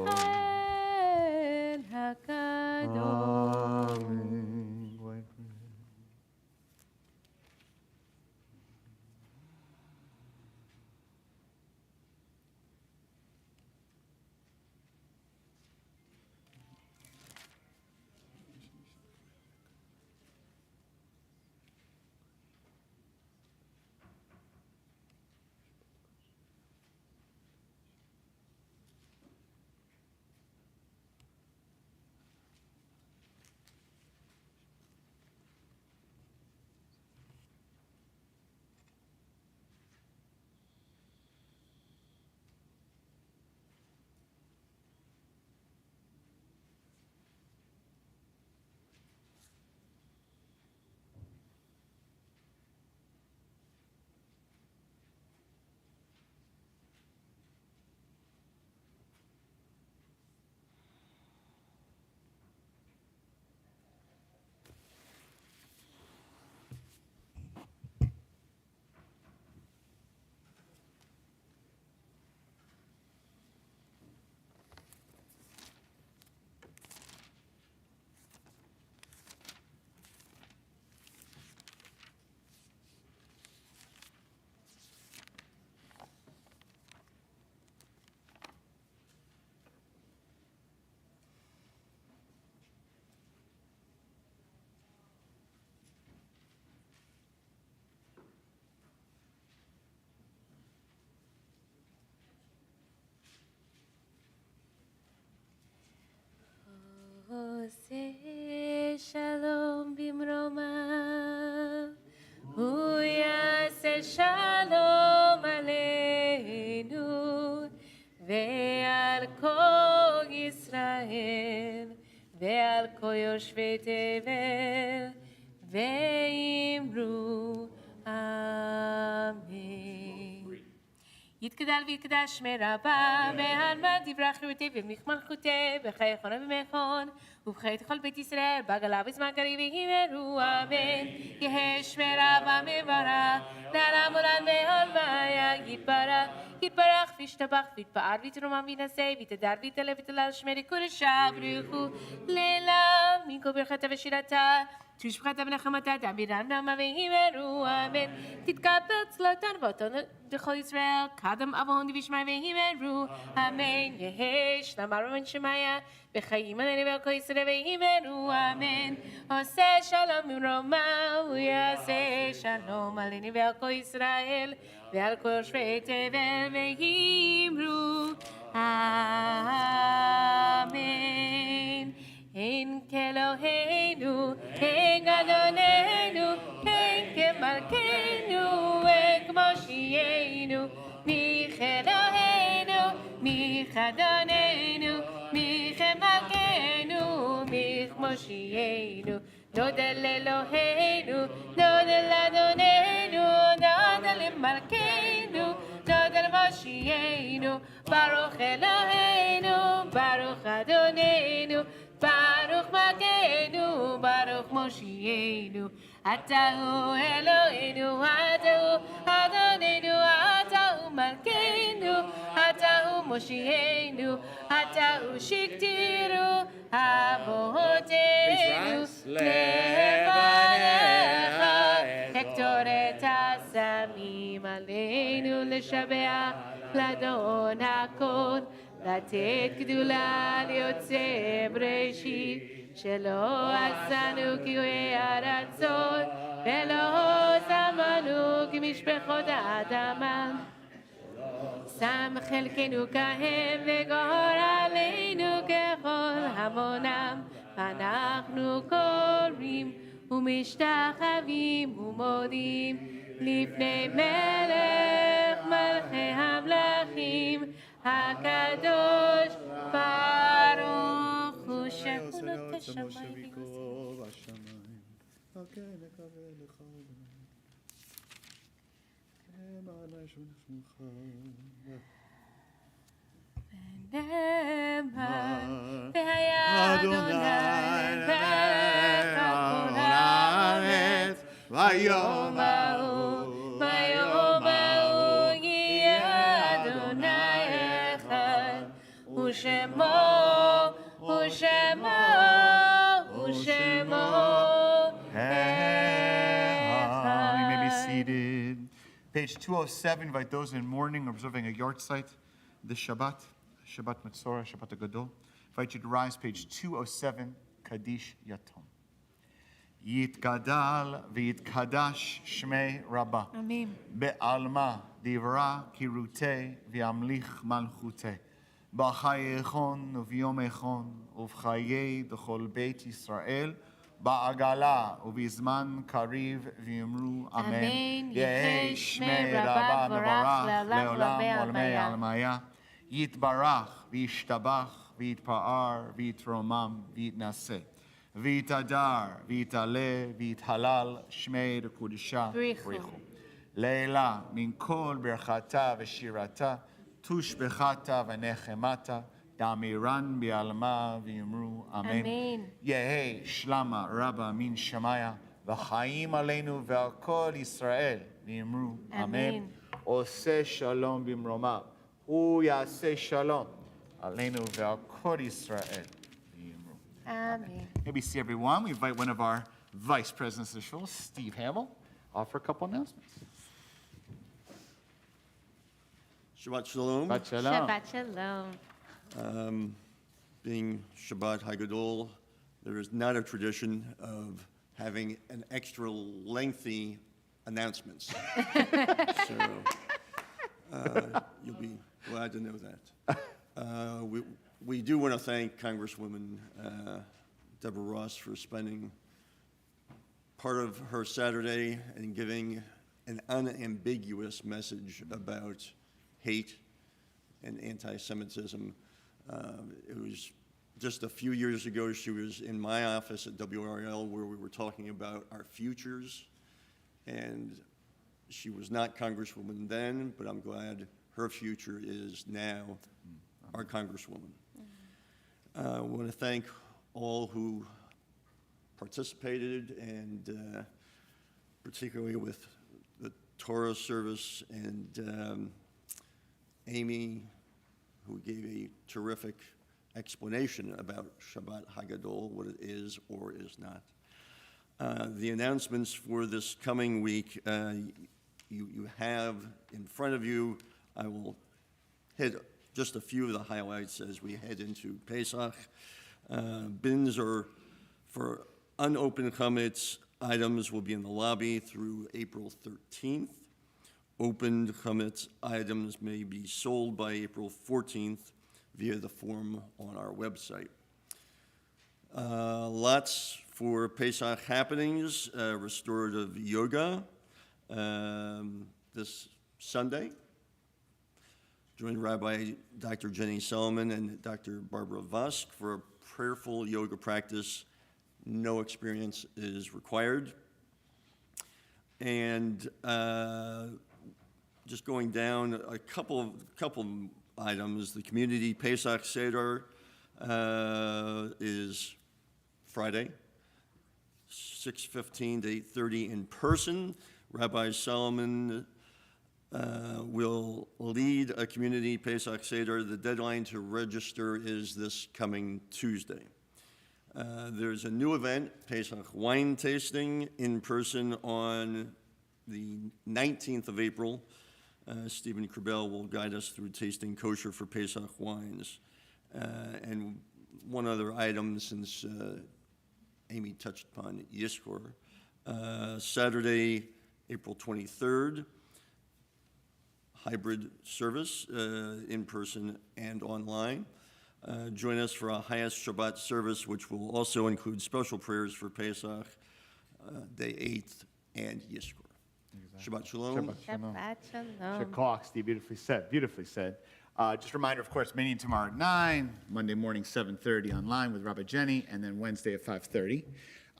האל הקדוש. עושה שלום במרומיו, הוא יעשה שלום עלינו ועל כל ישראל ועל כל יושבי תבל, ואמרו אמן. יתגדל ויתקדש שמי רבה, והנמד דברה חירותי ומלכותי, בחיי חונה ומכון, ובחיי כל בית ישראל, בגלה בזמן קריב ויאמרו אמן. יהי שמי רבה מברך, לעולם עולם והלוויה, יתברך וישתבח ויתפאר ויתרומם וינשא ויתהדר ויתעלה ויתהלל שמי קודשה ברוך הוא לעילם, מכל ברכתה ושירתה תשבחתה ונחמתה תאמירן נעמה והימרו אמן. תתקבל צלותן ואותן לכל ישראל, קדם אבון דבישמי והימרו אמן. יהי שלום ארון שמיה וחיים עלינו ועל כל ישראל והימרו אמן. עושה שלום ממרומה, הוא יעשה שלום עלינו ועל כל ישראל ועל כל יושבי תבל, והימרו אמן. אין כאלוהינו, אין אדוננו, אין כמלכנו, אין כמושיענו, מי כאלוהינו, מי כאדוננו, מי כמלכנו, מי כמושיענו. נודה לאלוהינו, נודה לאדוננו, נודה למלכנו, נודה למושיענו. ברוך אלוהינו, ברוך אדוננו, ברוך מלכנו, ברוך מושיענו. אתה הוא אלוהינו, אתה הוא אדוננו, אתה הוא מלכנו, אתה הוא מושיענו, אתה הוא שכתינו אבותינו לפניך. הקטורת השמים עלינו לשבח לאדון הכל, לתת גדולה ליוצא בראשית, שלא עשנו כיועי הרצון ולא שמנו כמשפחות האדמה. שם חלקנו כהם וגור עלינו ככל המונם, ואנחנו קוראים ומשתחווים ומודים לפני מלך מלכי המלכים, הקדוש ברוך הוא שהוא נוטה שמיים. נאמר והיה אדוני לברך כל הארץ ביום ביום ההוא יהיה אדוני אחד ושמו You may be seated. Page 207, invite those in mourning or observing a yard site this Shabbat, Shabbat Metzora, Shabbat Gadol. Invite you to rise, page 207, Kaddish Yatom. יתגדל ויתקדש שמי רבה. אמן. בעלמא דברה קירותי וימליך מלכותי. בחייכון וביומכון ובחיי דכל בית ישראל, בעגלה ובזמן קריב ויאמרו אמן. יהי שמי רבה מבורך לעולם ולעולמי עלמיה. יתברך וישתבח ויתפאר ויתרומם ויתנשא. ויתהדר, ויתעלה, ויתהלל, שמי לקודשה, בריחו. לילה, מן כל ברכתה ושירתה, תושבחתה ונחמתה, דאמירן בעלמה ויאמרו אמן. יהי שלמה רבה מן שמיה, וחיים עלינו ועל כל ישראל, ויאמרו אמן. עושה שלום במרומיו, הוא יעשה שלום עלינו ועל כל ישראל. Amen. Maybe see everyone. We invite one of our vice presidents of the shul, Steve Hamill, offer a couple announcements. Shabbat Shalom. Shabbat Shalom. Shabbat Shalom. Being Shabbat Hagadol, there is not a tradition of having an extra lengthy announcements. So you'll be glad to know that. We do want to thank Congresswoman Deborah Ross for spending part of her Saturday and giving an unambiguous message about hate and anti-Semitism. It was just a few years ago, she was in my office at WRL where we were talking about our futures, and she was not Congresswoman then, but I'm glad her future is now our Congresswoman. I want to thank all who participated, and particularly with the Torah service and Amy, who gave a terrific explanation about Shabbat Hagadol, what it is or is not. The announcements for this coming week, you have in front of you. I will hit just a few of the highlights as we head into Pesach. Bins are for unopened chametz items will be in the lobby through April 13th. Opened chametz items may be sold by April 14th via the form on our website. Lots for Pesach happenings, Restorative Yoga this Sunday. Join Rabbi Dr. Jenny Solomon and Dr. Barbara Vosk for a prayerful yoga practice. No experience is required. And just going down a couple items, the community Pesach Siddur is Friday, 6:15 to 8:30 in person. Rabbi Solomon will lead a community Pesach Siddur. The deadline to register is this coming Tuesday. There's a new event, Pesach wine tasting, in person on the 19th of April. Stephen Kribel will guide us through tasting kosher for Pesach wines. And one other item, since Amy touched upon Yizkor, Saturday, April 23rd, hybrid service, in person and online. Join us for our highest Shabbat service, which will also include special prayers for Pesach, day 8th, and Yizkor. Shabbat Shalom. Shabbat Shalom. Shabbat Shalom. Shakok, Steve, beautifully said, beautifully said. Just a reminder, of course, meeting tomorrow at 9, Monday morning 7:30 online with Rabbi Jenny, and then Wednesday at 5:30.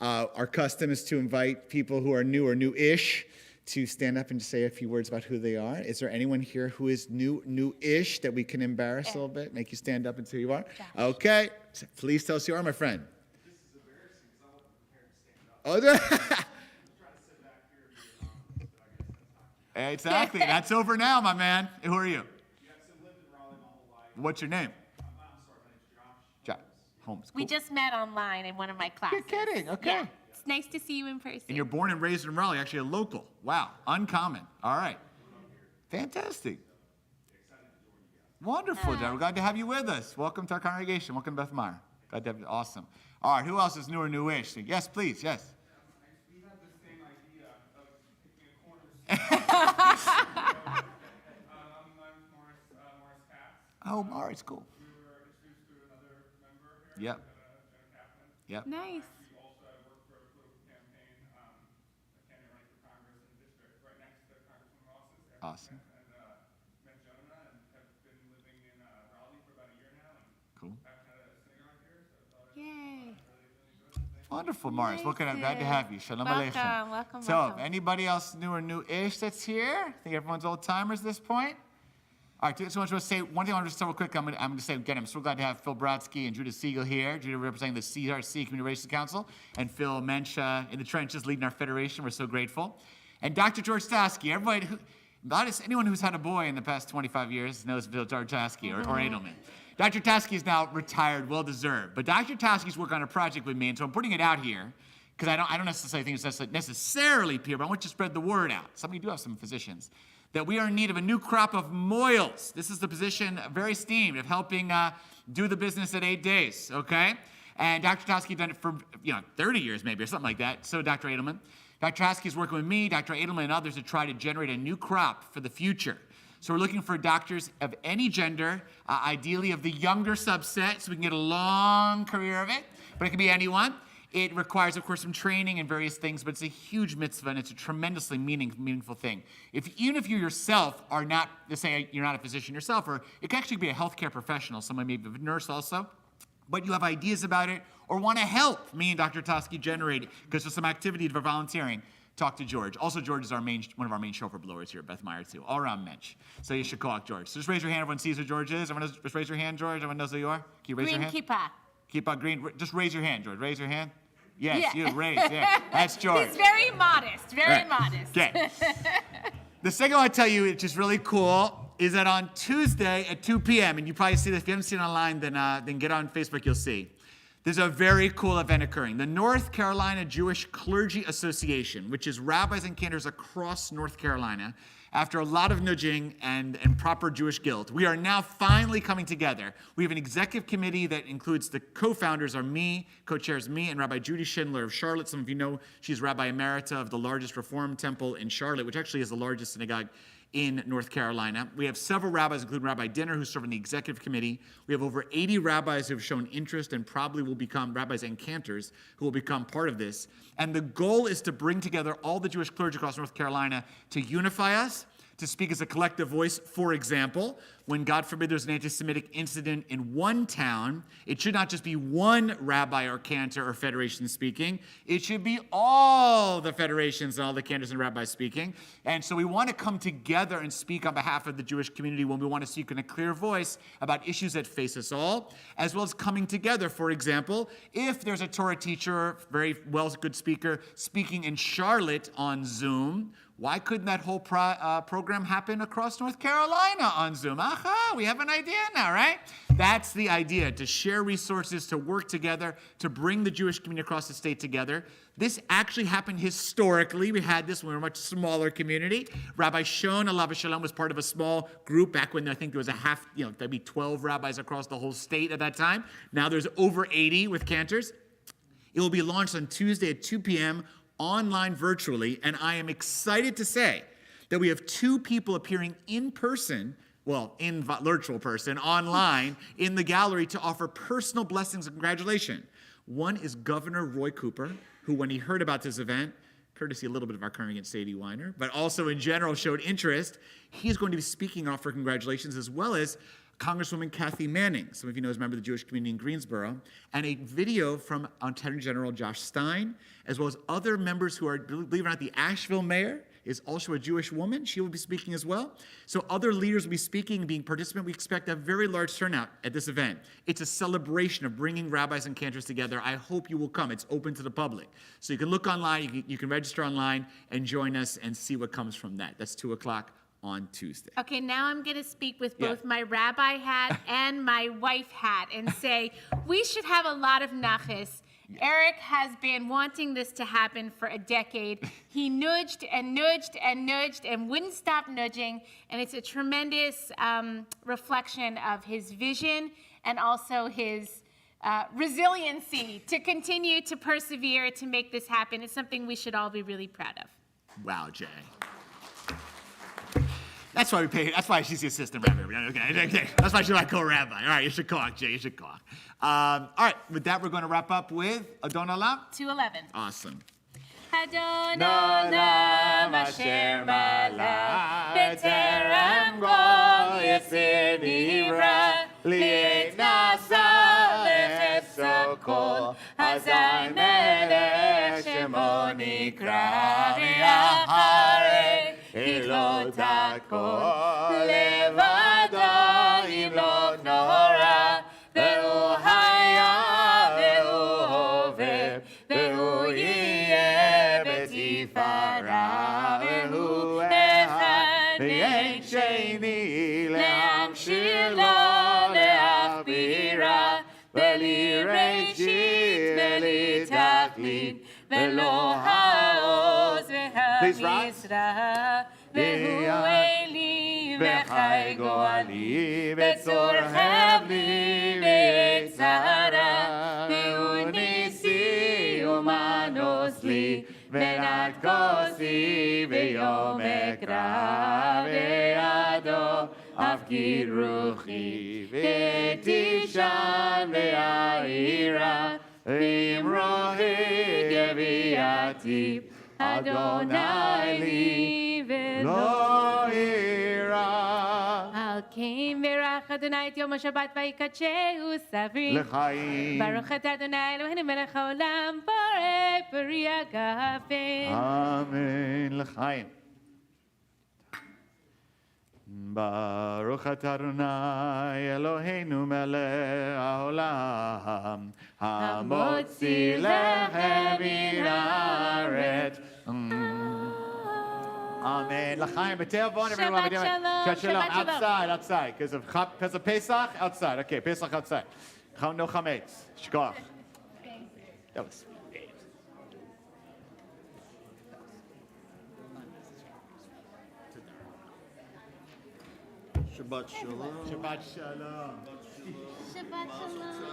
Our custom is to invite people who are new or new-ish to stand up and say a few words about who they are. Is there anyone here who is new-ish that we can embarrass a little bit? Make you stand up and say who you are? Okay. Please tell us who you are, my friend. This is embarrassing because I wasn't prepared to stand up. Oh, I'm trying to sit back here and be anonymous, but I guess that's not. Exactly. That's over now, my man. Who are you? Yeah, so lived in Raleigh my whole life. What's your name? I'm sorry, my name's Josh. Holmes. We Cool. just met online in one of my classes. You're kidding. Okay. Yeah. It's nice to see you in person. And you're born and raised in Raleigh, actually a local. Wow. Uncommon. All right. Fantastic. Wonderful, Deborah. Glad to have you with us. Welcome to our congregation. Welcome to Beth Meyer. Glad to have you. Awesome. All right. Who else is new or new-ish? Yes, please. Yes. We had the same idea of picking a corner. I'm Morris Katz. Oh, all right. Cool. We were introduced to another member here. Yep. Jenna Kaplan. Yep. Nice. We also worked for a political campaign, a candidate running for Congress in the district right next to Congresswoman Ross's. Awesome. And met Jonah and have been living in Raleigh for about a year now. And Cool. I've had a synagogue here, so I thought Yay. Wonderful, Morris. Glad to have you. Shalom Welcome, Aleichem. welcome, So, welcome. anybody else new or new-ish that's here? I think everyone's old-timers at this point. All right, so I want to say one thing I want to say real quick. I'm going to say again, I'm so glad to have Phil Brodsky and Judah Siegel here. Judah representing the CRC Community Relations Council, and Phil Mensch in the trenches leading our federation. We're so grateful. And Dr. George Tasky. Everybody, anyone who's had a boy in the past 25 years knows Phil George Tasky or Edelman. Dr. Tasky is now retired, well-deserved. But Dr. Tasky's working on a project with me, and so I'm putting it out here because I don't necessarily think it's necessarily pure, but I want you to spread the word out. Some of you do have some physicians. That we are in need of a new crop of moils. This is the position, very esteemed, of helping do the business at 8 days, okay? And Dr. Tasky done it for 30 years maybe or something like that. So Dr. Edelman. Dr. Tasky is working with me, Dr. Edelman, and others to try to generate a new crop for the future. So we're looking for doctors of any gender, ideally of the younger subset, so we can get a long career of it, but it can be anyone. It requires, of course, some training and various things, but it's a huge mitzvah, and it's a tremendously meaningful thing. Even if you yourself are not, let's say you're not a physician yourself, or it can actually be a healthcare professional, someone maybe a nurse also, but you have ideas about it, or want to help me and Dr. Tasky generate it, because there's some activity for volunteering, talk to George. Also, George is one of our main chauffeur blowers here at Beth Meyer, too, all around Mensch. So you should call out George. So just raise your hand. Everyone sees who George is. Everyone knows, just raise your hand, George. Everyone knows who you are? Can you raise your hand? Green kippah. Kippah, green. Just raise your hand, George. Raise your hand. Yes, Yeah. you raise. Yeah, that's George. He's very modest, very modest. Okay. The second one I tell you, which is really cool, is that on Tuesday at 2 p.m., and you probably see this, if you haven't seen it online, then get on Facebook, you'll see. There's a very cool event occurring. The North Carolina Jewish Clergy Association, which is rabbis and cantors across North Carolina, after a lot of nudging and proper Jewish guilt, we are now finally coming together. We have an executive committee that includes the co-founders are me, co-chairs me, and Rabbi Judy Schindler of Charlotte. Some of you know she's Rabbi Emerita of the largest Reform temple in Charlotte, which actually is the largest synagogue in North Carolina. We have several rabbis, including Rabbi Dinner, who serve on the executive committee. We have over 80 rabbis who have shown interest and probably will become rabbis and cantors who will become part of this. And the goal is to bring together all the Jewish clergy across North Carolina to unify us, to speak as a collective voice. For example, when, God forbid, there's an anti-Semitic incident in one town, it should not just be one rabbi or cantor or federation speaking. It should be all the federations and all the cantors and rabbis speaking. And so we want to come together and speak on behalf of the Jewish community when we want to speak in a clear voice about issues that face us all, as well as coming together. For example, if there's a Torah teacher, very well, good speaker, speaking in Charlotte on Zoom, why couldn't that whole program happen across North Carolina on Zoom? Aha, we have an idea now, right? That's the idea, to share resources, to work together, to bring the Jewish community across the state together. This actually happened historically. We had this when we were a much smaller community. Rabbi Shon, Alav Shalom, was part of a small group back when I think there was maybe 12 rabbis across the whole state at that time. Now there's over 80 with cantors. It will be launched on Tuesday at 2 p.m., online virtually, and I am excited to say that we have two people appearing in person, well, in virtual person, online, in the gallery to offer personal blessings and congratulations. One is Governor Roy Cooper, who, when he heard about this event, courtesy a little bit of our congregant Sadie Weiner, but also in general showed interest. He's going to be speaking and offer congratulations, as well as Congresswoman Kathy Manning, some of you know as a member of the Jewish community in Greensboro, and a video from Attorney General Josh Stein, as well as other members who are, believe it or not, the Asheville mayor is also a Jewish woman. She will be speaking as well. So other leaders will be speaking, being participant. We expect a very large turnout at this event. It's a celebration of bringing rabbis and cantors together. I hope you will come. It's open to the public. So you can look online, you can register online and join us and see what comes from that. That's 2 o'clock on Tuesday. Okay, now I'm going to speak with both my rabbi hat and my wife hat and say we should have a lot of nachas. Eric has been wanting this to happen for a decade. He nudged and nudged and nudged and wouldn't stop nudging, and it's a tremendous reflection of his vision and also his resiliency to continue to persevere to make this happen. It's something we should all be really proud of. Wow, Jay. That's why we pay. That's why she's the assistant rabbi. Okay. That's why she's my co-rabbi. All right, you should talk, Jay. You should talk. All right, with that, we're going to wrap up with Adon Olam. 2:11. Awesome. Adon Olam asher malach b'terem kol yisir nivra li'et nasa lechefso kol hazai melech shemo nikra v'yacharei ilot hakol levado im lo nora ve'u haya ve'u hover ve'u yeh betifara ve'u echad ve'en sheni le'amshir lo le'achbira ve'li reshit ve'li tachlit ve'lo ha'oz ve'ha'misra ve'hu eli ve'chai go'ali ve'tzor chavli ve'etzara ve'hu nisi umanos li ve'nat kosi ve'yom ekra ve'ado afkir ruchi ve'tishan ve'aira ve'imrohi geviati Adonai li ve'lo ira. Al keim verach Adonai et yom HaShabbat vayikachehu savri. L'chaim. Baruch atah Adonai Eloheinu melech haolam borei peri hagafen. Amen. L'chaim. Baruch atah Adonai Eloheinu melech haolam hamotzi lechem min haaretz. Amen. L'chaim. B'te'avon, everyone. Shabbat Shalom. Shabbat Shalom. Shabbat Shalom. Outside. Because of Pesach, outside. Okay, Pesach outside. No chametz. Shkoch. That was great. Shabbat Shalom. Shabbat Shalom. Shabbat Shalom.